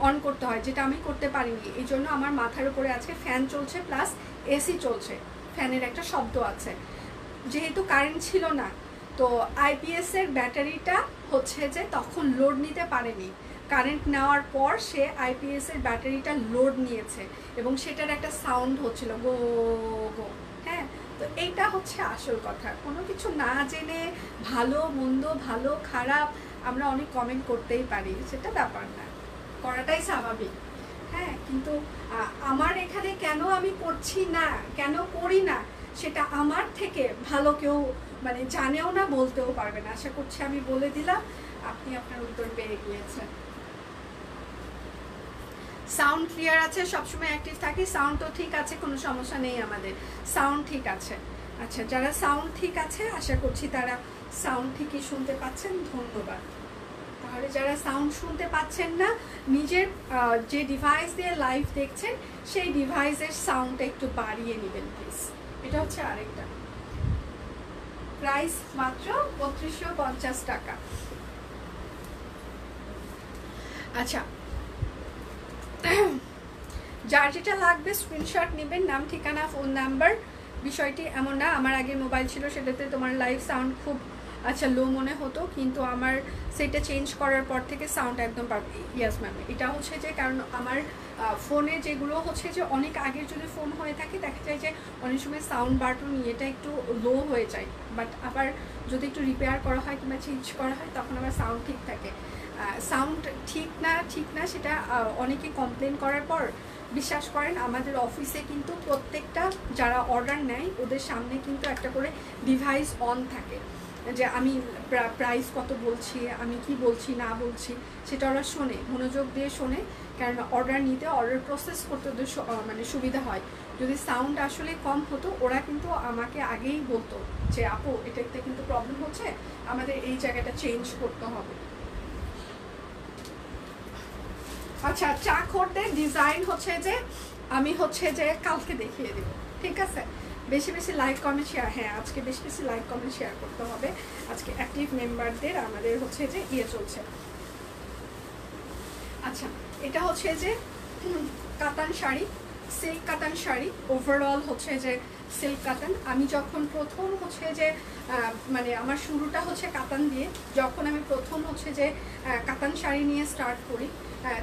অন করতে হয়, যেটা আমি করতে পারিনি। এই জন্য আমার মাথার উপরে আজকে ফ্যান চলছে প্লাস এসি চলছে, ফ্যানের একটা শব্দ আছে। যেহেতু কারেন্ট ছিল না, তো আইপিএসের ব্যাটারিটা হচ্ছে যে তখন লোড নিতে পারেনি। কারেন্ট নেওয়ার পর সে আইপিএসের ব্যাটারিটা লোড নিয়েছে এবং সেটার একটা সাউন্ড হচ্ছিল গো গো, হ্যাঁ। তো এইটা হচ্ছে আসল কথা। কোনো কিছু না জেনে ভালো মন্দ, ভালো খারাপ আমরা অনেক কমেন্ট করতেই পারি, সেটা ব্যাপার না, করাটাই স্বাভাবিক, হ্যাঁ। কিন্তু আমার এখানে কেন আমি করছি না, কেন করি না, সেটা আমার থেকে ভালো কেউ মানে জানেও না, বলতেও পারবে না। আশা করছি আমি বলে দিলাম, আপনি আপনার উত্তর পেয়ে গিয়েছেন। সাউন্ড ক্লিয়ার আছে, সবসময় অ্যাক্টিভ থাকি, সাউন্ড তো ঠিক আছে, কোনো সমস্যা নেই, আমাদের সাউন্ড ঠিক আছে। আচ্ছা, যারা সাউন্ড ঠিক আছে আশা করছি তারা সাউন্ড ঠিকই শুনতে পাচ্ছেন, ধন্যবাদ। তাহলে যারা সাউন্ড শুনতে পাচ্ছেন না, নিজের যে ডিভাইস দিয়ে লাইভ দেখছেন সেই ডিভাইসের সাউন্ডটা একটু বাড়িয়ে নেবেন প্লিজ। এটা হচ্ছে আরেকটা প্রাইস, মাত্র ৩২৫০ টাকা। আচ্ছা, যার যেটা লাগবে স্ক্রিনশট নেবেন, নাম, ঠিকানা, ফোন নাম্বার। বিষয়টি এমন না আমার আগে মোবাইল ছিল, সেটাতে তোমার লাইভ সাউন্ড খুব আচ্ছা লো মনে হতো, কিন্তু আমার সেটা চেঞ্জ করার পর থেকে সাউন্ড একদম পাবে। ইয়াস ম্যাম, এটা হচ্ছে যে কারণ আমার ফোনে যেগুলো হচ্ছে যে অনেক আগের যদি ফোন হয়ে থাকে, দেখা যায় যে অনেক সময় সাউন্ড বাটন এটা একটু লো হয়ে যায়, বাট আবার যদি একটু রিপেয়ার করা হয় কিংবা চেঞ্জ করা হয় তখন আবার সাউন্ড ঠিক থাকে। সাউন্ড ঠিক না সেটা অনেকে কমপ্লেন করার পর, বিশ্বাস করেন আমাদের অফিসে কিন্তু প্রত্যেকটা যারা অর্ডার নেয় ওদের সামনে কিন্তু একটা করে ডিভাইস অন থাকে, যে আমি প্রাইস কত বলছি, আমি কি বলছি না বলছি সেটা ওরা শোনে, মনোযোগ দিয়ে শোনে, কারণ অর্ডার নিতে, অর্ডার প্রসেস করতে ওদের মানে সুবিধা হয়। যদি সাউন্ড আসলে কম হতো ওরা কিন্তু আমাকে আগেই বলতো যে আপু এটাতে কিন্তু প্রবলেম হচ্ছে, আমাদের এই জায়গাটা চেঞ্জ করতে হবে। আচ্ছা, চাকরদের ডিজাইন হচ্ছে যে আমি হচ্ছে যে কালকে দেখিয়ে দেব, ঠিক আছে? বেশি বেশি লাইক কমেন্ট শেয়ার, হ্যাঁ আজকে বেশি বেশি লাইক কমেন্ট শেয়ার করতে হবে। আজকে অ্যাক্টিভ মেম্বারদের আমাদের হচ্ছে যে চলছে। আচ্ছা, এটা হচ্ছে যে কাতান শাড়ি, সিল্ক কাতান শাড়ি, ওভারঅল হচ্ছে যে সিল্ক কাতান। আমি যখন প্রথম হচ্ছে যে মানে আমার শুরুটা হচ্ছে কাতান দিয়ে, যখন আমি প্রথম হচ্ছে যে কাতান শাড়ি নিয়ে স্টার্ট করি,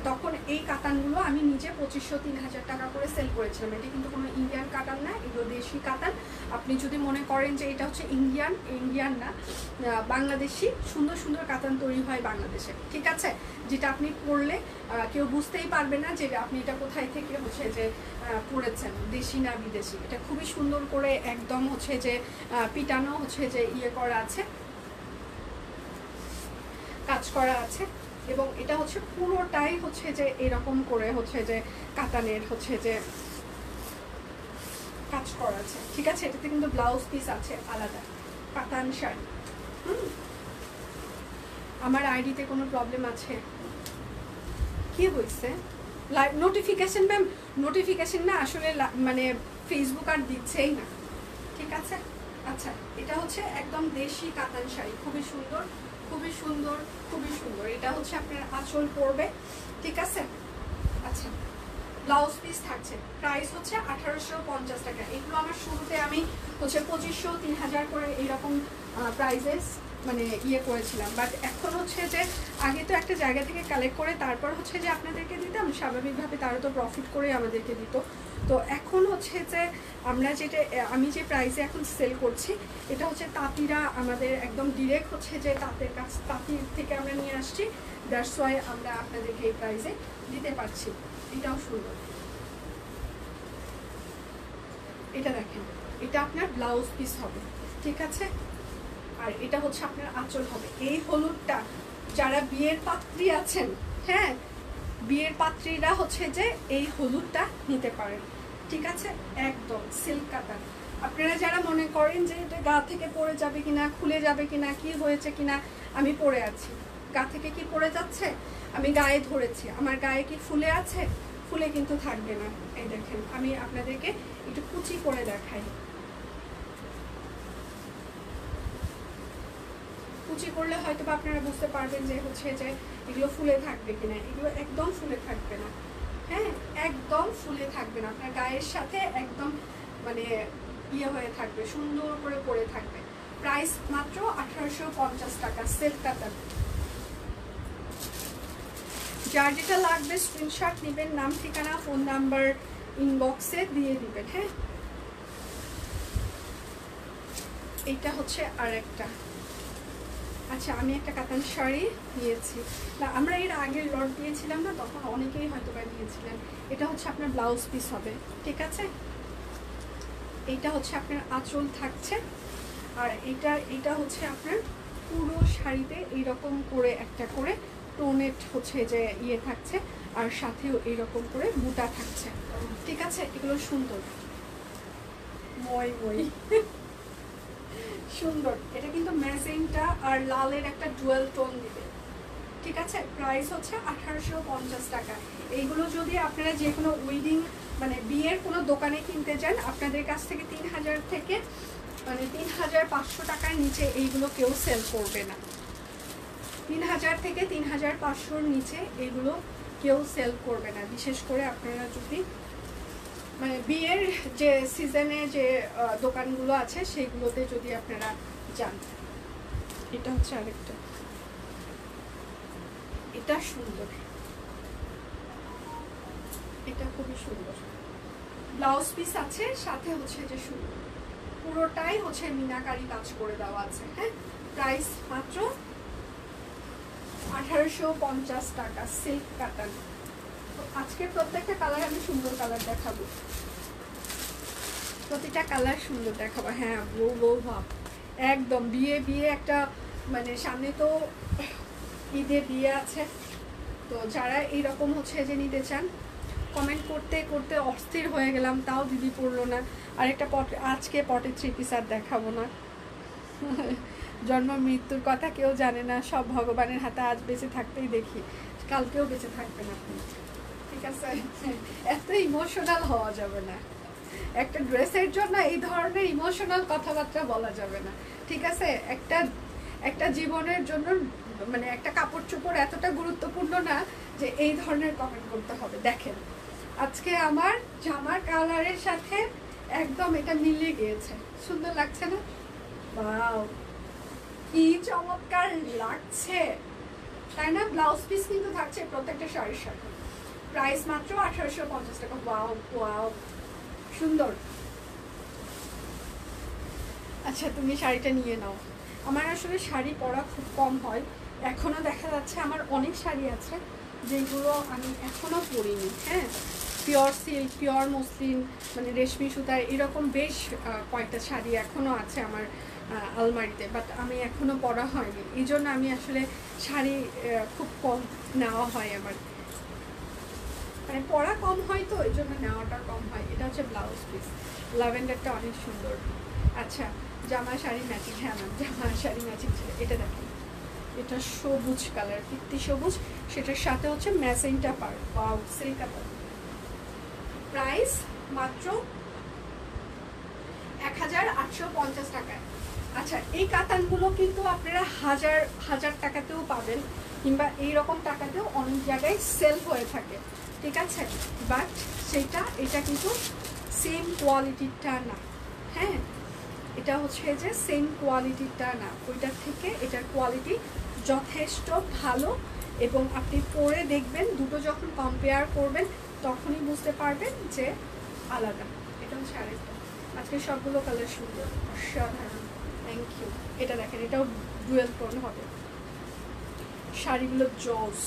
তখন এই কাতানগুলো আমি নিজে ২৫০০-৩০০০ টাকা করে সেল করেছিলাম। এটা কিন্তু কোনো ইন্ডিয়ান কাতান না, এগুলো দেশি কাতান। আপনি যদি মনে করেন যে এটা হচ্ছে ইন্ডিয়ান না, বাংলাদেশি সুন্দর সুন্দর কাতান তৈরি হয় বাংলাদেশে, ঠিক আছে? যেটা আপনি পরলে কেউ বুঝতেই পারবে না যে আপনি এটা কোথায় থেকে হচ্ছে যে পরেছেন, দেশি না বিদেশি। এটা খুবই সুন্দর করে একদম হচ্ছে যে পিটানো হচ্ছে যে করা আছে, কাজ করা আছে, এবং এটা হচ্ছে পুরোটাই হচ্ছে যে এরকম করে হচ্ছে যে কাতানের হচ্ছে যে কাজ করা আছে, ঠিক আছে? এটাতে কিন্তু ব্লাউজ পিস আছে আলাদা। কাতান শাড়ি। আমার আইডিতে কোনো প্রবলেম আছে? কি হয়েছে? লাইভ নোটিফিকেশন ম্যাম, নোটিফিকেশন না আসলে মানে ফেসবুক আর দিচ্ছেই না, ঠিক আছে? আচ্ছা, এটা হচ্ছে একদম দেশি কাতান শাড়ি, খুবই সুন্দর খুবই সুন্দর খুবই সুন্দর। এটা হচ্ছে আপনার আঁচল পড়বে, ঠিক আছে? আচ্ছা, ব্লাউজ পিস থাকছে, প্রাইস হচ্ছে ১৮৫০ টাকা। এগুলো আমার শুরুতে আমি হচ্ছে ২৫০০-৩০০০ করে এইরকম প্রাইজেস মানে ইয়ে করেছিলাম, বাট এখন হচ্ছে যে আগে তো একটা জায়গা থেকে কালেক্ট করে তারপর হচ্ছে যে আপনাদেরকে দিতাম, স্বাভাবিকভাবে তারা তো প্রফিট করে আমাদেরকে দিত। তো এখন হচ্ছে যে আমরা যেটা আমি যে প্রাইসে এখন সেল করছি এটা হচ্ছে তাঁতিরা আমাদের একদম ডিরেক্ট হচ্ছে যে তাঁতির থেকে আমরা নিয়ে আসছি, দ্যাটস ওয়াই আমরা আপনাদেরকে এই প্রাইসে দিতে পারছি। এটাও সুন্দর, এটা দেখেন, এটা আপনার ব্লাউজ পিস হবে, ঠিক আছে? আর এটা হচ্ছে আপনার আঁচল হবে। এই হলুদটা যারা বিয়ের পাত্রী আছেন, হ্যাঁ বিয়ের পাত্রীরা হচ্ছে যে এই হলুদটা নিতে পারেন, ঠিক আছে? একদম সিল্ক কাতান। আপনারা যারা মনে করেন যে এটা গা থেকে পড়ে যাবে কিনা, খুলে যাবে কিনা, কি হয়েছে কিনা, আমি পরে আছি, গা থেকে কি পড়ে যাচ্ছে? আমি গায়ে ধরেছি, আমার গায়ে কি ফুলে আছে? ফুলে কিন্তু থাকবে না। এই দেখেন, আমি আপনাদেরকে একটু কুচি করে দেখাই। কুচি করলে হয়তো আপনারা বুঝতে পারবেন যে হচ্ছে যে এগুলো ফুলে থাকবে কিনা। এগুলো একদম ফুলে থাকবে না, হ্যাঁ একদম ফুলে থাকবে না, আপনার গায়ের সাথে একদম মানে ইয়ে হয়ে থাকবে, সুন্দর করে পরে থাকবে। প্রাইস মাত্র 1850 টাকা, সিল্ক কাতান। যার যেটা লাগবে স্ক্রিনশট নেবেন, নাম ঠিকানা ফোন নাম্বার ইনবক্সে দিয়ে দিবেন, হ্যাঁ। এইটা হচ্ছে আরেকটা। আচ্ছা, আমি একটা কাতান শাড়ি নিয়েছি না, আমরা এর আগের লট দিয়েছিলাম না, তখন অনেকেই হয়তো বা নিয়েছিলেন। এটা হচ্ছে আপনার ব্লাউজ পিস হবে, ঠিক আছে? এইটা হচ্ছে আপনার আঁচল থাকছে, আর এটা হচ্ছে আপনার পুরো শাড়িতে এইরকম করে একটা করে টোনেট হচ্ছে যে ইয়ে থাকছে, আর সাথেও এইরকম করে বুটা থাকছে, ঠিক আছে? এগুলো সুন্দর, মই সুন্দর। এটা কিন্তু ম্যাজেন্টা আর লালের একটা ডুয়াল টোন দিবে, ঠিক আছে? প্রাইস হচ্ছে 1850 টাকা। এইগুলো যদি আপনারা যে কোনো ওয়েডিং মানে বিয়ের কোনো দোকানে কিনতে যান, আপনাদের কাছ থেকে 3000 থেকে মানে 3500 টাকার নিচে এইগুলো কেউ সেল করবে না। 3000 থেকে 3500-র নিচে এগুলো কেউ সেল করবে না, বিশেষ করে আপনারা যদি মানে বিয়ের যে সিজনে যে দোকানগুলো আছে সেইগুলোতে যদি আপনারা যান। এটা হচ্ছে আরেকটা, এটা সুন্দর, এটা খুবই সুন্দর। ব্লাউজ পিস আছে, সাথে হচ্ছে যে সুন্দর পুরোটাই হচ্ছে মিনাকারি কাজ করে দেওয়া আছে, হ্যাঁ। প্রাইস মাত্র 1850 টাকা, সিল্ক কাতান। আজকে প্রত্যেকটা কালার আমি সুন্দর কালার দেখাবো, প্রতিটা কালার সুন্দর দেখাবো, হ্যাঁ। বউ ভাব একদম বিয়ে একটা মানে সামনে তো ঈদে বিয়ে আছে, তো যারা এইরকম হচ্ছে যে নিতে চান, কমেন্ট করতে করতে অস্থির হয়ে গেলাম, তাও দিদি পড়লো না। আরেকটা আজকে পটে 3 পিস আর দেখাবো না। জন্ম মৃত্যুর কথা কেউ জানে না, সব ভগবানের হাতে। আজ বেঁচে থাকতেই দেখি, কালকেও বেঁচে থাকবেন আপনি, ঠিক আছে? এত ইমোশনাল হওয়া যাবে না, একটা ড্রেসের জন্য এই ধরনের ইমোশনাল কথাবার্তা বলা যাবে না, ঠিক আছে? একটা জীবনের জন্য মানে একটা কাপড় চোপড় এতটা গুরুত্বপূর্ণ না যে এই ধরনের কমেন্ট করতে হবে। দেখেন, আজকে আমার জামার কালারের সাথে একদম এটা মিলে গিয়েছে, সুন্দর লাগছে না? ওয়াও, কি চমৎকার লাগছে, তাই না? ব্লাউজ পিস কিন্তু থাকছে প্রত্যেকটা শাড়ির সাথে। প্রাইস মাত্র 1850 টাকা। ওয়াও ওয়াও, সুন্দর। আচ্ছা, তুমি শাড়িটা নিয়ে নাও। আমার আসলে শাড়ি পরা খুব কম হয়, এখনও দেখা যাচ্ছে আমার অনেক শাড়ি আছে যেগুলো আমি এখনও পরিনি, হ্যাঁ। পিওর সিল্ক, পিওর মসলিন, মানে রেশমি সুতার এরকম বেশ কয়েকটা শাড়ি এখনও আছে আমার আলমারিতে, বাট আমি এখনও পরা হয়নি। এই জন্য আমি আসলে শাড়ি খুব কম নেওয়া হয় আমার, মানে পরা কম হয়, তো এই জন্য নেওয়াটা কম হয়। এটা হচ্ছে ব্লাউজ পিস, ল্যাভেন্ডারটা অনেক সুন্দর। আচ্ছা, জামা শাড়ি ম্যাচিং, হ্যাঁ ম্যাম জামা শাড়ি ম্যাচিং ছিল। এটা দেখেন, এটা সবুজ কালার, পিত্তি সবুজ, সেটার সাথে হচ্ছে ম্যাজেন্টা পার। Wow, silk colour. প্রাইস মাত্র 1850 টাকায়। আচ্ছা, এই কাতানগুলো কিন্তু আপনারা হাজার টাকাতেও পাবেন, কিংবা এইরকম টাকাতেও অনেক জায়গায় সেল হয়ে থাকে, ঠিক আছে? বাট এটা কিন্তু সেম কোয়ালিটিটা না, হ্যাঁ। এটা হচ্ছে যে সেম কোয়ালিটিটা না, ওইটার থেকে এটার কোয়ালিটি যথেষ্ট ভালো। এবং আপনি পরে দেখবেন, দুটো যখন কম্পেয়ার করবেন তখনই বুঝতে পারবেন যে আলাদা। এটা হচ্ছে আরেকটা, আজকে সবগুলো কালার সুন্দর, অসাধারণ। Thank you. এটা দেখেন, এটাও ডুয়েল টোন হবে। শাড়িগুলো জোস,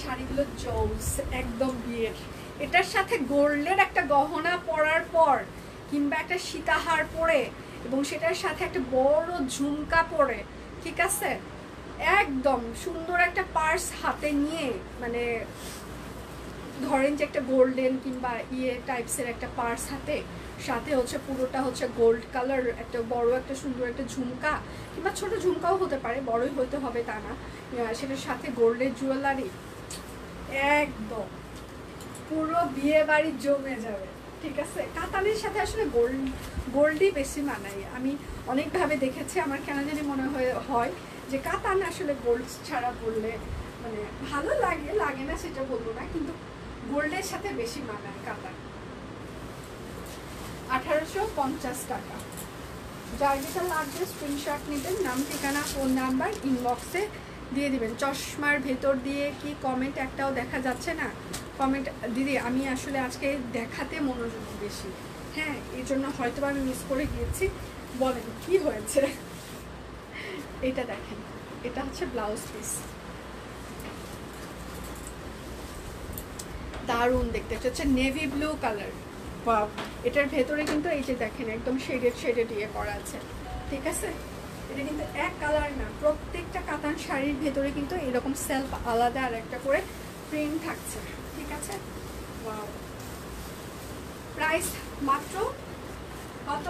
শাড়িগুলো জোস একদম বিয়ের। এটার সাথে গোল্ডের একটা গহনা পরার পর কিংবা একটা সীতাহার পরে এবং সেটার সাথে একটা বড় ঝুমকা পরে, ঠিক আছে, একদম সুন্দর একটা পার্স হাতে নিয়ে, মানে ধরেন যে একটা গোল্ডেন কিংবা ইয়ে টাইপসের একটা পার্স হাতে, সাথে হচ্ছে পুরোটা হচ্ছে গোল্ড কালার, একটা বড় একটা সুন্দর একটা ঝুমকা কিংবা ছোট ঝুমকাও হতে পারে, বড়ই হতে হবে তা না, সেটার সাথে গোল্ডের জুয়েলারি, একদম পুরো বিয়ে বাড়ি জমে যাবে। ঠিক আছে, কাতানের সাথে আসলে গোল্ডই বেশি মানায়। আমি অনেকভাবে দেখেছি, আমার কেন জানি মনে হয় যে কাতান আসলে গোল্ড ছাড়া বললে মানে ভালো লাগে, লাগে না সেটা বলবো না, কিন্তু গোল্ডের সাথে বেশি মানায় কাতান। 1850 টাকা। যার যেটা লাগবে স্ক্রিনশট নেবেন, নাম ঠিকানা ফোন নাম্বার ইনবক্সে দিয়ে দিবেন। চশমার ভেতর দিয়ে কি কমেন্ট একটাও দেখা যাচ্ছে না? কমেন্ট দিদি, আমি আসলে আজকে দেখাতে মনোযোগী বেশি, হ্যাঁ, এই জন্য হয়তো আমি মিস করে গিয়েছি। বলেন কি হয়েছে? এটা দেখেন, এটা হচ্ছে ব্লাউজ পিস, দারুণ দেখতে, এটা হচ্ছে নেভি ব্লু কালার। বাহ, এটার ভেতরে কিন্তু এই যে দেখেন একদম শেডেড ইয়ে করা আছে, ঠিক আছে। এটা কিন্তু এক কালার না, প্রত্যেকটা কাতান শাড়ির ভেতরে কিন্তু এরকম সেলফ আলাদা আর একটা করে প্রিন্ট থাকছে, ঠিক আছে। ওয়াও, প্রাইস মাত্র কত?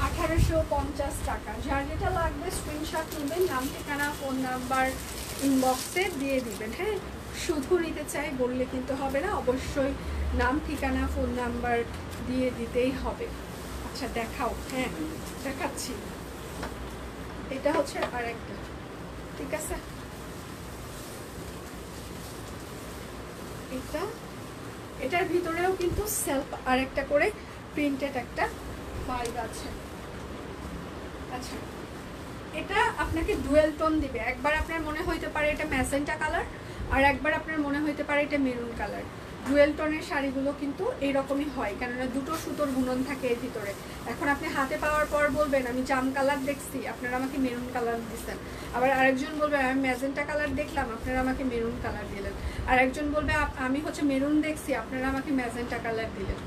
1850 টাকা। যার যেটা লাগবে স্ক্রিনশট নেবেন, নাম ঠিকানা ফোন নাম্বার ইনবক্সে দিয়ে দিবেন। হ্যাঁ, শুধু নিতে চাই বললে কিন্তু হবে না, অবশ্যই নাম ঠিকানা ফোন নাম্বার দিয়ে দিতেই হবে। আচ্ছা দেখাও, হ্যাঁ দেখাচ্ছি। এটা হচ্ছে আর একটা, ঠিক আছে। এটার ভিতরেও কিন্তু সেলফ আর একটা করে প্রিন্টেড একটা পাইপ আছে। আচ্ছা, এটা আপনাকে ডুয়েল টোন দিবে। একবার আপনার মনে হইতে পারে এটা ম্যাজেন্টা কালার, আর একবার আপনার মনে হইতে পারে এটা মেরুন কালার। ডুয়েল টোনের শাড়িগুলো কিন্তু এইরকমই হয়, কেননা দুটো সুতোর বুনন থাকে এর ভিতরে। এখন আপনি হাতে পাওয়ার পর বলবেন আমি জাম কালার দেখছি, আপনারা আমাকে মেরুন কালার দিচ্ছেন। আবার আরেকজন বলবে আমি ম্যাজেন্টা কালার দেখলাম, আপনারা আমাকে মেরুন কালার দিলেন। আর একজন বলবে আমি হচ্ছে মেরুন দেখছি, আপনারা আমাকে ম্যাজেন্টা কালার দিলেন।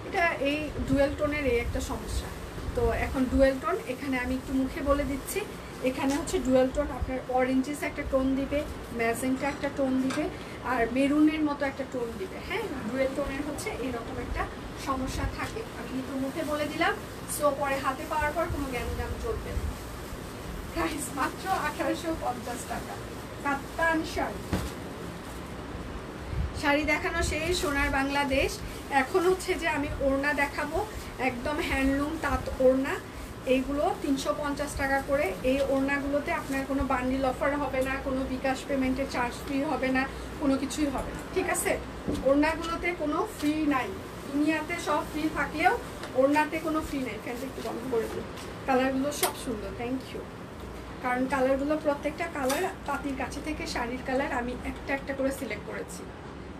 এটা এই ডুয়েল টোনের এই একটা সমস্যা। তো এখন ডুয়েল টোন এখানে আমি একটু মুখে বলে দিচ্ছি। এখানে হচ্ছে ডুয়েল টোন আপনার অরেঞ্জেস একটা টোন দিবে, ম্যাজেন্টা একটা টোন দিবে, আর মেরুনের মতো একটা টোন দিবে। হ্যাঁ, ডুয়েল টোনের হচ্ছে এরকম একটা সমস্যা থাকে। আমি কিন্তু মুখে বলে দিলাম, সো পরে হাতে পাওয়ার পর কোনো জ্ঞান চলবে না। প্রাইস মাত্র 1850 টাকা। কাতান শাড়ি, শাড়ি দেখানো শেষ, সোনার বাংলাদেশ। এখন হচ্ছে যে আমি ওড়না দেখাবো, একদম হ্যান্ডলুম তাঁত ওড়না। এইগুলো 350 টাকা করে। এই ওড়নাগুলোতে আপনার কোনো বান্ডিল অফার হবে না, কোনো বিকাশ পেমেন্টের চার্জ ফ্রি হবে না, কোনো কিছুই হবে না, ঠিক আছে। ওড়নাগুলোতে কোনো ফ্রি নাই, দুনিয়াতে সব ফ্রি থাকলেও ওড়নাতে কোনো ফ্রি নাই। ফ্যানটা একটু বন্ধ করে দিই। কালারগুলো সব সুন্দর, থ্যাংক ইউ। কারণ কালারগুলো প্রত্যেকটা কালার তাঁতির কাছে থেকে শাড়ির কালার আমি একটা একটা করে সিলেক্ট করেছি,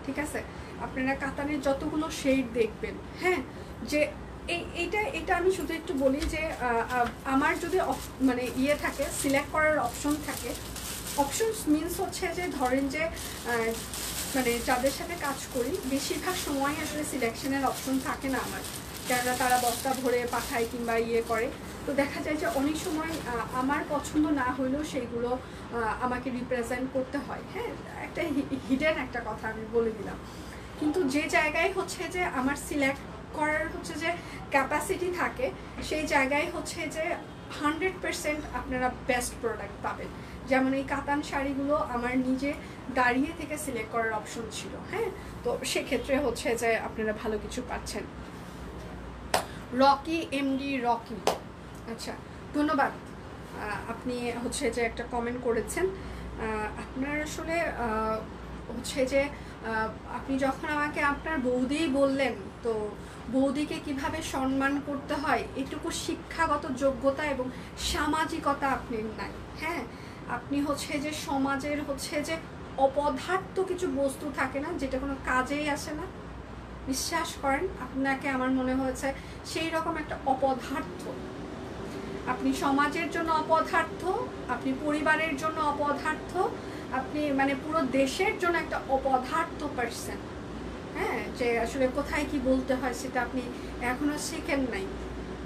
ঠিক আছে। আপনারা কাতানের যতগুলো শেড দেখবেন, হ্যাঁ, যে এইটা আমি শুধু একটু বলি যে আমার যদি মানে ইয়ে থাকে, সিলেক্ট করার অপশন থাকে। অপশনস মিনস হচ্ছে যে ধরেন যে মানে যাদের সাথে কাজ করি বেশিরভাগ সময় আসলে সিলেকশনের অপশন থাকে না আমার, কেননা তারা বস্তা ভরে পাঠায় কিংবা ইয়ে করে। তো দেখা যায় যে অনেক সময় আমার পছন্দ না হলেও সেইগুলো আমাকে রিপ্রেজেন্ট করতে হয়। হ্যাঁ, একটা হিডেন একটা কথা আমি বলে দিলাম। কিন্তু যে জায়গায় হচ্ছে যে আমার সিলেক্ট করার হচ্ছে যে ক্যাপাসিটি থাকে, সেই জায়গায় হচ্ছে যে 100% আপনারা বেস্ট প্রোডাক্ট পাবেন। যেমন এই কাতান শাড়িগুলো আমার নিজে দাঁড়িয়ে থেকে সিলেক্ট করার অপশন ছিল। হ্যাঁ, তো সেক্ষেত্রে হচ্ছে যে আপনারা ভালো কিছু পাচ্ছেন। রকি এমডি রকি, আচ্ছা ধন্যবাদ। আপনি হচ্ছে যে একটা কমেন্ট করেছেন। আপনার আসলে হচ্ছে যে আপনি যখন আমাকে আপনার বৌদি বললেন, তো বৌদিকে কিভাবে সম্মান করতে হয় এটুকু শিক্ষাগত যোগ্যতা এবং সামাজিকতা আপনি নাই। হ্যাঁ, আপনি হচ্ছে যে সমাজের হচ্ছে যে অপদার্থ কিছু বস্তু থাকে না, যেটা কোনো কাজেই আসে না, বিশ্বাস করেন আপনাকে আমার মনে হয়েছে সেই রকম একটা অপদার্থ। আপনি সমাজের জন্য অপদার্থ, আপনি পরিবারের জন্য অপদার্থ, আপনি মানে পুরো দেশের জন্য একটা অপদার্থ পারসন। হ্যাঁ, যে আসলে কোথায় কি বলতে হয় সেটা আপনি এখনো শিখেন নাই।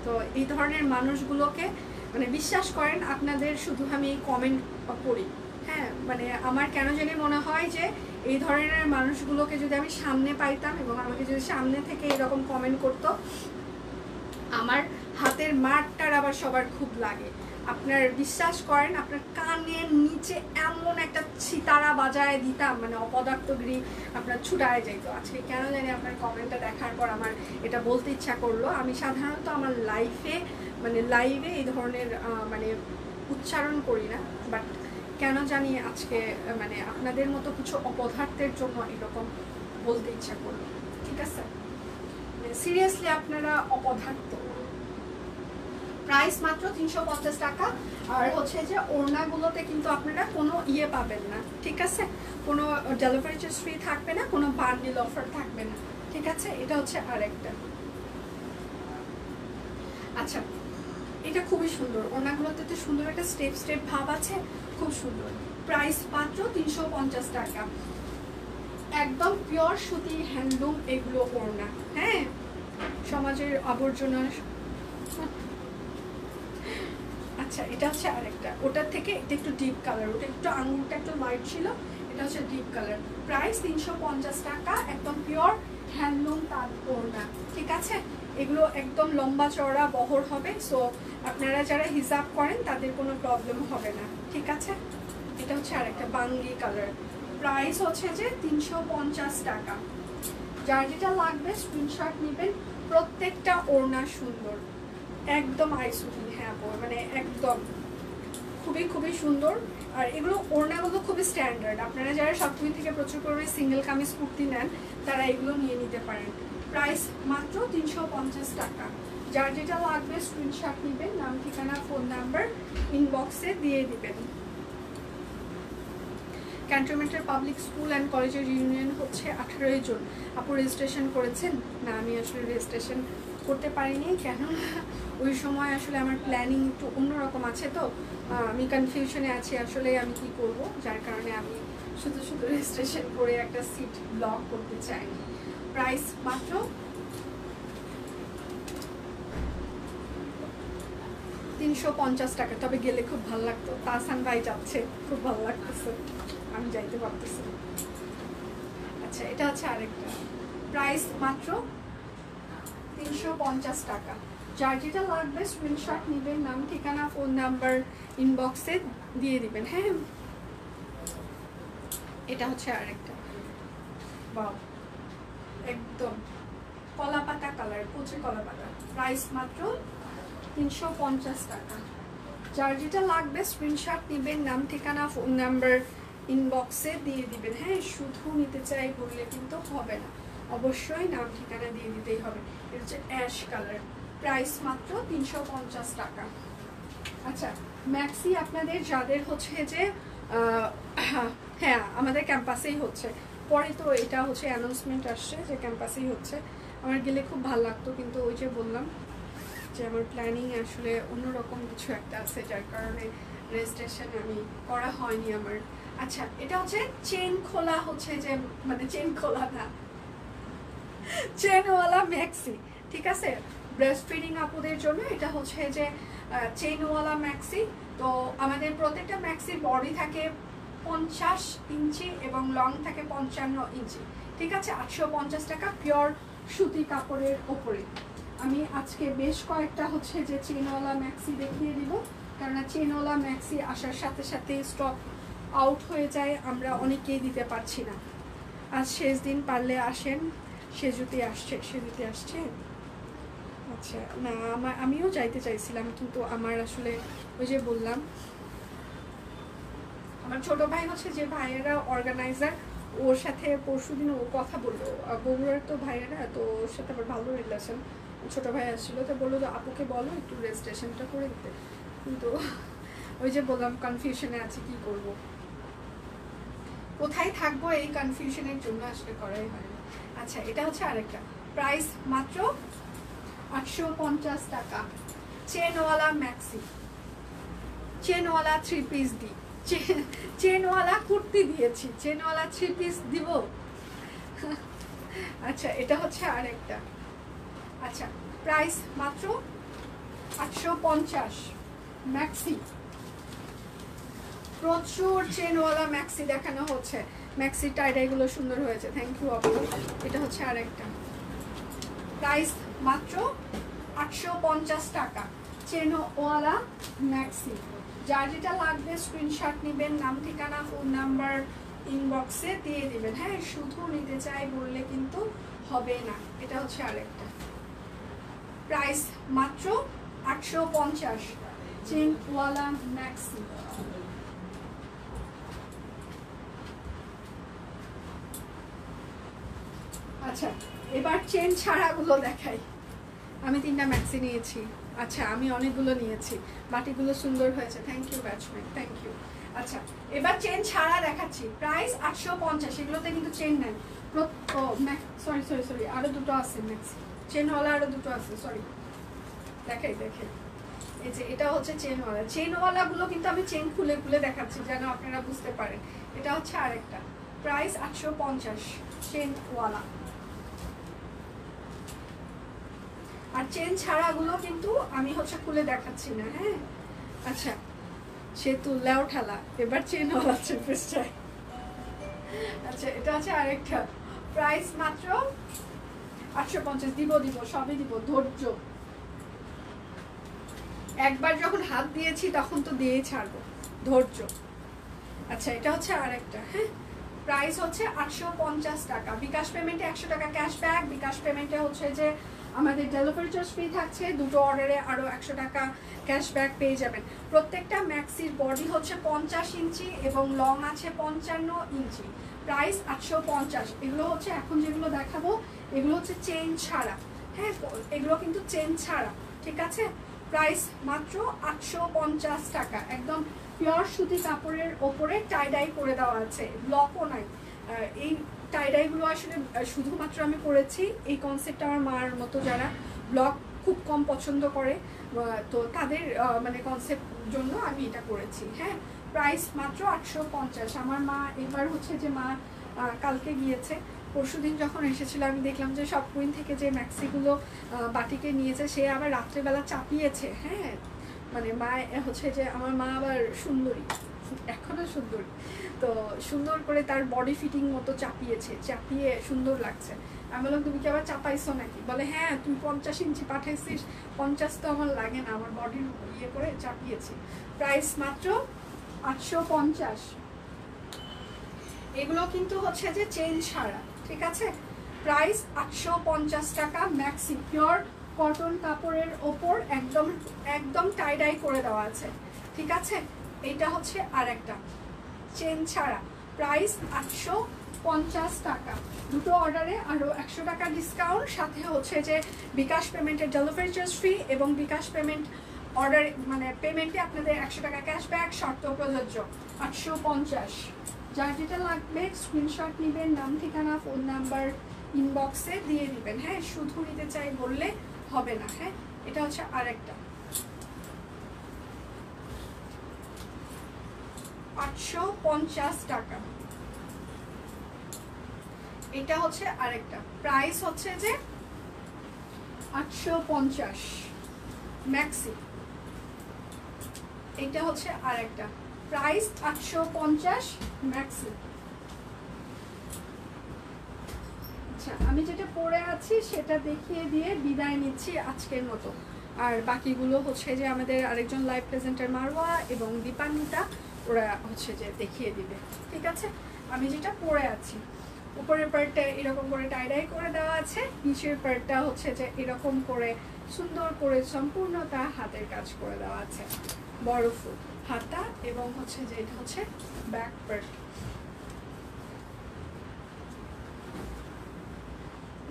তো এই ধরনের মানুষগুলোকে মানে বিশ্বাস করেন, আপনাদের শুধু আমি কমেন্ট করি, হ্যাঁ, মানে আমার কেন জানি মনে হয় যে এই ধরনের মানুষগুলোকে যদি আমি সামনে পাইতাম এবং আমাকে যদি সামনে থেকে এরকম কমেন্ট করতো, আমার হাতের মারটার আবার সবার খুব লাগে। আপনার বিশ্বাস করেন আপনার কানের নিচে এমন একটা ছিতারা বাজায় দিতাম, মানে অপদার্থগিরি আপনার ছুটায় যাইতো। আজকে কেন জানি আপনার কমেন্টটা দেখার পর আমার এটা বলতে ইচ্ছা করলো। আমি সাধারণত আমার লাইভে এই ধরনের মানে উচ্চারণ করি না, বাট কেন জানি আজকে মানে আপনাদের মতো কিছু অপদার্থের জন্য এরকম বলতে ইচ্ছা করলো। ঠিক আছে, সিরিয়াসলি আপনারা অপদার্থ। প্রাইস মাত্র 350 টাকা। আর হচ্ছে যে ওড়নাগুলোতে কিন্তু আপনারা কোনো ইয়ে পাবেন না, ঠিক আছে, কোনো ডেলিভারি চার্জ ফ্রি থাকবে না, কোনো বান্ডিল অফার থাকবে না, ঠিক আছে। এটা হচ্ছে আরেকটা। আচ্ছা, এটা খুবই সুন্দর, ওড়নাগুলোতে তো সুন্দর একটা স্টেপ স্টেপ ভাব আছে, খুব সুন্দর। প্রাইস মাত্র 350 টাকা। একদম পিওর সুতি হ্যান্ডলুম এগুলো ওড়না। হ্যাঁ, সমাজের আবর্জনা। আচ্ছা, এটা হচ্ছে আরেকটা, ওটার থেকে এটা একটু ডিপ কালার, ওটা একটু আঙুরটা একটু লাইট ছিল, এটা হচ্ছে ডিপ কালার। প্রাইস 350 টাকা। একদম পিওর হ্যান্ডলুম তাঁত ওড়না, ঠিক আছে। এগুলো একদম লম্বা চওড়া বহর হবে, সো আপনারা যারা হিজাব করেন তাদের কোনো প্রবলেম হবে না, ঠিক আছে। এটা হচ্ছে আরেকটা বাঙ্গি কালার। প্রাইস হচ্ছে যে 350 টাকা। যার যেটা লাগবে স্ক্রিনশট নেবেন। প্রত্যেকটা ওড়না সুন্দর, একদম আইসুটি। হ্যাঁ, মানে একদম খুবই খুবই সুন্দর। আর এগুলো ওড়নাগুলো খুবই স্ট্যান্ডার্ড। আপনারা যারা সবকিছু থেকে প্রচুর পরিমাণে সিঙ্গেল কামিজ কুর্তি নেন তারা এগুলো নিয়ে নিতে পারেন। প্রাইস মাত্র 350 টাকা। যার যেটা লাগবে স্ক্রিনশট নেবেন, নাম ঠিকানা ফোন নাম্বার ইনবক্সে দিয়ে দিবেন। ক্যান্টনমেন্টের পাবলিক স্কুল অ্যান্ড কলেজের ইউনিয়ন হচ্ছে 18 জন। আপু রেজিস্ট্রেশন করেছেন? না, আমি আসলে রেজিস্ট্রেশন করতে পারিনি, কেন ওই সময় আসলে আমার প্ল্যানিং একটু অন্যরকম আছে, তো আমি কনফিউশনে আছি আসলে আমি কি করব, যার কারণে আমি শুধু শুধু রেজিস্ট্রেশন করে একটা সিট ব্লক করতে চাইনি। প্রাইস মাত্র 350 টাকা। তবে গেলে খুব ভালো লাগতো, তাহসান ভাই যাচ্ছে, খুব ভালো লাগতেছে, আমি যাইতে পারতেছি। আচ্ছা, এটা হচ্ছে আরেকটা। প্রাইস মাত্র 350 টাকা। যার যেটা লাগবে স্ক্রিনশট নেবেন, নাম ঠিকানা ফোন নাম্বার ইনবক্সে দিয়ে দিবেন। হ্যাঁ, এটা হচ্ছে আরেকটা, বাহ, একদম কলাপাতা কালার, কচি কলাপাতা। প্রাইস মাত্র 350 টাকা। যার যেটা লাগবে স্ক্রিনশট নেবেন, নাম ঠিকানা ফোন নাম্বার ইনবক্সে দিয়ে দিবেন। হ্যাঁ, শুধু নিতে চাই বললে কিন্তু হবে না, অবশ্যই নাম ঠিকানা দিয়ে দিতেই হবে। এটা হচ্ছে অ্যাশ কালার। প্রাইস মাত্র 350 টাকা। আচ্ছা, ম্যাক্সি আপনাদের যাদের হচ্ছে যে হ্যাঁ আমাদের ক্যাম্পাসেই হচ্ছে, পরে তো এটা হচ্ছে অ্যানাউন্সমেন্ট আসছে যে ক্যাম্পাসেই হচ্ছে। আমার গেলে খুব ভালো লাগতো, কিন্তু ওই যে বললাম যে আমার প্ল্যানিং আসলে অন্যরকম কিছু একটা আছে, যার কারণে রেজিস্ট্রেশন আমি করা হয়নি আমার। আচ্ছা, এটা হচ্ছে চেন খোলা, হচ্ছে যে মানে চেন খোলা না, চেনওয়ালা ম্যাক্সি, ঠিক আছে। ব্রেস্ট ফিডিং আপুদের জন্য এটা হচ্ছে যে চেনওয়ালা ম্যাক্সি। তো আমাদের প্রত্যেকটা ম্যাক্সির বডি থাকে 50 ইঞ্চি এবং লং থাকে 55 ইঞ্চি, ঠিক আছে। 850 টাকা পিওর সুতি কাপড়ের ওপরে। আমি আজকে বেশ কয়েকটা হচ্ছে যে চেনওয়ালা ম্যাক্সি দেখিয়ে দিব, কারণ চেনওয়ালা ম্যাক্সি আসার সাথে সাথে স্টক আউট হয়ে যায়, আমরা অনেকেই দিতে পারছি না। আজ শেষ দিন, পারলে আসেন। সেজুতি আসছে। আচ্ছা, না আমিও যাইতে চাইছিলাম, কিন্তু আমার আসলে ওই যে বললাম আমার ছোট ভাই হচ্ছে যে ভাইয়েরা অর্গানাইজার, ওর সাথে পরশুদিন ও কথা বললো, বগুড়ার তো ভাইয়েরা, তো ওর সাথে আবার ভালো রিলেশন, ছোটো ভাই আসছিলো, তো বললো তো আপুকে বলো একটু রেজিস্ট্রেশনটা করে দিতে। কিন্তু ওই যে বললাম কনফিউশনে আছি কি করব, কোথায় থাকবো, এই কনফিউশনের জন্য আসলে করাই হয়নি। আচ্ছা, এটা হচ্ছে আরেকটা, প্রাইস মাত্র 850 টাকা, চেনওয়ালা ম্যাক্সি, চেনওয়ালা 3 পিস দিই, চেনওয়ালা কুর্তি দিয়েছি, চেনওয়ালা 3 পিস দিব। আচ্ছা, এটা হচ্ছে আরেকটা, আচ্ছা প্রাইস মাত্র 850 ম্যাক্সি, প্রচুর চেনওয়ালা ম্যাক্সি দেখানো হচ্ছে, ম্যাক্সি টাইডাইগুলো সুন্দর হয়েছে, থ্যাংক ইউ আপু। এটা হচ্ছে আরেকটা, প্রাইস মাত্র 850 টাকা, চেনওয়ালা ম্যাক্সি। যার যেটা লাগবে স্ক্রিনশট নেবেন, নাম ঠিকানা ফোন নাম্বার ইনবক্সে দিয়ে দিবেন। হ্যাঁ, শুধু নিতে চাই বললে কিন্তু হবে না। এটা হচ্ছে আরেকটা, প্রাইস মাত্র 850, চেনওয়ালা ম্যাক্সি। আচ্ছা, এবার চেন ছাড়াগুলো দেখাই। আমি 3টা ম্যাক্সি নিয়েছি, আচ্ছা আমি অনেকগুলো নিয়েছি, বাটিগুলো সুন্দর হয়েছে, thank you batchmate, thank you. আচ্ছা, এবার চেন ছাড়া দেখাচ্ছি, প্রাইস 850, এগুলোতে কিন্তু চেন নাই। সরি সরি সরি, আরও দুটো আছে ম্যাক্সি, চেনওয়ালা আরও দুটো আছে, সরি দেখাই দেখে। এই যে এটা হচ্ছে চেনওয়ালা, চেনওয়ালাগুলো কিন্তু আমি চেন খুলে খুলে দেখাচ্ছি যেন আপনারা বুঝতে পারেন। এটা হচ্ছে আরেকটা, প্রাইস 850, চেনওয়ালা। আর চেন ছাড়াগুলো কিন্তু আমি হচ্ছে খুলে দেখাচ্ছি না। হ্যাঁ, আচ্ছা সে তুললেও ঠেলা, এবার চেনওয়ালা চেপে চাই। আচ্ছা, এটা হচ্ছে আরেকটা, প্রাইস মাত্র 850, দিব দিব সবই দিব, ধৈর্য, একবার যখন হাত দিয়েছি তখন তো দিয়েই ছাড়বো, ধৈর্য। আচ্ছা, এটা হচ্ছে আরেকটা, হ্যাঁ প্রাইস হচ্ছে 850 টাকা, বিকাশ পেমেন্টে 100 টাকা ক্যাশব্যাক, বিকাশ পেমেন্টে হচ্ছে যে আমাদের ডেলিভারি চার্জ ফ্রি থাকছে, দুটো অর্ডারে আরও 100 টাকা ক্যাশব্যাক পেয়ে যাবেন। প্রত্যেকটা ম্যাক্সির বডি হচ্ছে 50 ইঞ্চি এবং লং আছে 55 ইঞ্চি, প্রাইস 850। এগুলো হচ্ছে এখন যেগুলো দেখাবো এগুলো হচ্ছে চেন ছাড়া, হ্যাঁ এগুলো কিন্তু চেন ছাড়া, ঠিক আছে। প্রাইস মাত্র 850 টাকা, একদম পিওর সুতি কাপড়ের ওপরে টাইডাই করে দেওয়া আছে, ব্লকও নাই। এই টাইডাইগুলো আসলে শুধুমাত্র আমি করেছি, এই কনসেপ্টটা আমার মার মতো যারা ব্লক খুব কম পছন্দ করে, তো তাদের মানে কনসেপ্ট জন্য আমি এটা করেছি। হ্যাঁ, প্রাইস মাত্র 850। আমার মা এবার হচ্ছে যে মা কালকে গিয়েছে, পরশুদিন যখন এসেছিল আমি দেখলাম যে সব কুইন থেকে যে ম্যাক্সিগুলো বাটিকে নিয়েছে সে আবার রাত্রেবেলা চাপিয়েছে। হ্যাঁ, মানে মা হচ্ছে যে আমার মা আবার সুন্দরী, এখনো সুন্দরী, তো সুন্দর করে তার বডি ফিটিং মতো চাপিয়েছে, চাপিয়ে সুন্দর লাগছে। আমি বললাম তুমি কি আবার চাপাইছো নাকি? বলে হ্যাঁ তুই 50 ইঞ্চি পাঠাইছিস, 50 তো আমার লাগে না, আমার বডির ইয়ে করে চাপিয়েছি। প্রাইস মাত্র 850। এগুলো কিন্তু হচ্ছে যে চেন ছাড়া, ঠিক আছে। প্রাইস 850 টাকা, ম্যাক্সি পিওর কটন কাপড়ের ওপর একদম একদম টাইডাই করে দেওয়া আছে, ঠিক আছে। এইটা হচ্ছে আরেকটা চেন ছাড়া, প্রাইস 850 টাকা, দুটো অর্ডারে আরও 100 টাকা ডিসকাউন্ট, সাথে হচ্ছে যে বিকাশ পেমেন্টের ডেলিভারি চার্জ ফ্রি এবং বিকাশ পেমেন্ট অর্ডার মানে পেমেন্টে আপনাদের 100 টাকা ক্যাশব্যাক, শর্ত প্রযোজ্য। 850, যার যেটা লাগবে স্ক্রিনশট নেবেন, নাম ঠিকানা ফোন নাম্বার ইনবক্সে দিয়ে দিবেন। হ্যাঁ, শুধু নিতে চাই বললে হবে না। হ্যাঁ, এটা হচ্ছে আরেকটা 850 টাকা, এটা হচ্ছে আরেকটা, প্রাইস হচ্ছে যে 850 ম্যাক্সি। এটা হচ্ছে আরেকটা, প্রাইস 850 ম্যাক্সি। আচ্ছা, আমি যেটা পরে আছি সেটা দেখিয়ে দিয়ে বিদায় নিচ্ছি আজকের মতো। আর বাকিগুলো হচ্ছে যে আমাদের আরেকজন লাইভ প্রেজেন্টার মারওয়া এবং দীপান্বিতা ওরা হচ্ছে যে দেখিয়ে দিবে, ঠিক আছে। আমি যেটা পরে আছি, উপরের পার্টটা এরকম করে টাইডাই করে দেওয়া আছে, নিচের পার্টটা হচ্ছে যে এরকম করে সুন্দর করে সম্পূর্ণটা হাতের কাজ করে দেওয়া আছে, বড় ফুল হাতা, এবং হচ্ছে যে এটা হচ্ছে ব্যাক পার্ট।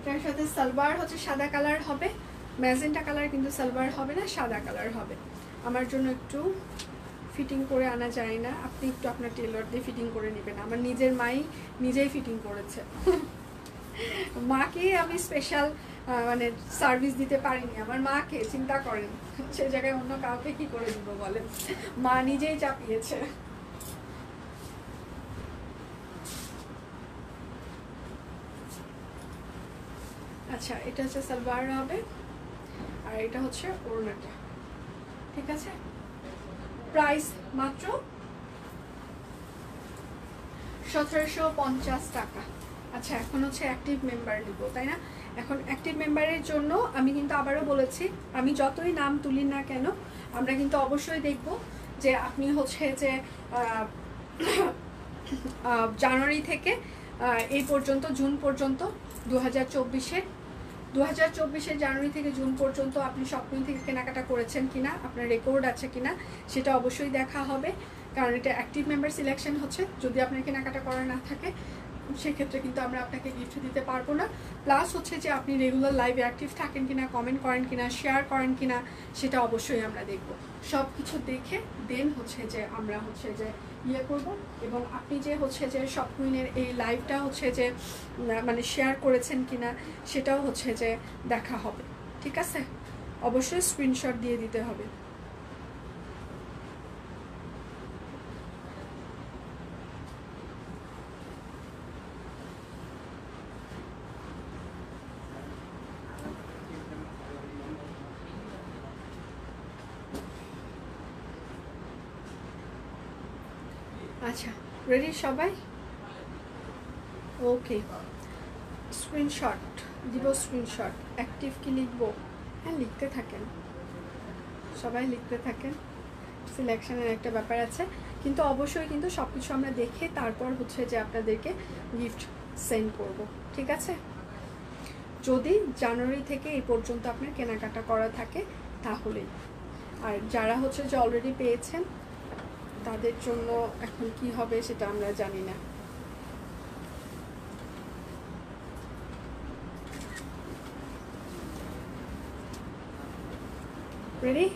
এটার সাথে সালোয়ার হচ্ছে সাদা কালার হবে, ম্যাজেন্টা কালার কিন্তু সালোয়ার হবে না, সাদা কালার হবে। আমার জন্য একটু ফিটিং করে আনা যায় না, আপনি একটু আপনার টেলর দিয়ে ফিটিং করে নেবেন। আমার নিজের মাই নিজেই ফিটিং করেছে। মাকে আমি স্পেশাল মানে সার্ভিস দিতে পারিনি, আমার মাকে চিন্তা করেন, সে জায়গায় অন্য কাউকে কি করে দিব বলেন, মা নিজেই চাপিয়েছে। আচ্ছা, এটা হচ্ছে সালোয়ার হবে, আর এটা হচ্ছে ওড়নাটা, ঠিক আছে। প্রাইস মাত্র 1750 টাকা। আচ্ছা, এখন হচ্ছে অ্যাক্টিভ মেম্বার দিব, তাই না? এখন অ্যাক্টিভ মেম্বারের জন্য আমি কিন্তু আবারও বলেছি, আমি যতই নাম তুলি না কেন, আমরা কিন্তু অবশ্যই দেখব যে আপনি হচ্ছে যে জানুয়ারি থেকে এই পর্যন্ত জুন পর্যন্ত 2024-এর জানুয়ারি থেকে জুন পর্যন্ত আপনি শপিং থেকে কেনাকাটা করেছেন কিনা, আপনার রেকর্ড আছে কিনা, সেটা অবশ্যই দেখা হবে। কারণ এটা অ্যাক্টিভ মেম্বার সিলেকশন হচ্ছে, যদি আপনার কেনাকাটা করা না থাকে সেক্ষেত্রে কিন্তু আমরা আপনাকে গিফট দিতে পারবো না। প্লাস হচ্ছে যে আপনি রেগুলার লাইভে অ্যাক্টিভ থাকেন কিনা, কমেন্ট করেন কিনা, শেয়ার করেন কিনা, সেটা অবশ্যই আমরা দেখব। সব কিছু দেখে দেন হচ্ছে যে আমরা হচ্ছে যে ইয়ে করব। এবং আপনি যে হচ্ছে যে শপ কুইনের এই লাইভটা হচ্ছে যে মানে শেয়ার করেছেন কিনা সেটাও হচ্ছে যে দেখা হবে, ঠিক আছে? অবশ্যই স্ক্রিনশট দিয়ে দিতে হবে। আচ্ছা, রেডি সবাই? ওকে, স্ক্রিনশট দিব, স্ক্রিনশট। অ্যাক্টিভ কি লিখবো? হ্যাঁ, লিখতে থাকেন, সবাই লিখতে থাকেন। সিলেকশনের একটা ব্যাপার আছে, কিন্তু অবশ্যই কিন্তু সব কিছু আমরা দেখে তারপর হচ্ছে যে আপনাদেরকে গিফট সেন্ড করব, ঠিক আছে? যদি জানুয়ারি থেকে এই পর্যন্ত আপনার কেনাকাটা করা থাকে তাহলেই। আর যারা হচ্ছে যে অলরেডি পেয়েছেন তাদের জন্য এখন কি হবে সেটা আমরা জানি না। রেডি?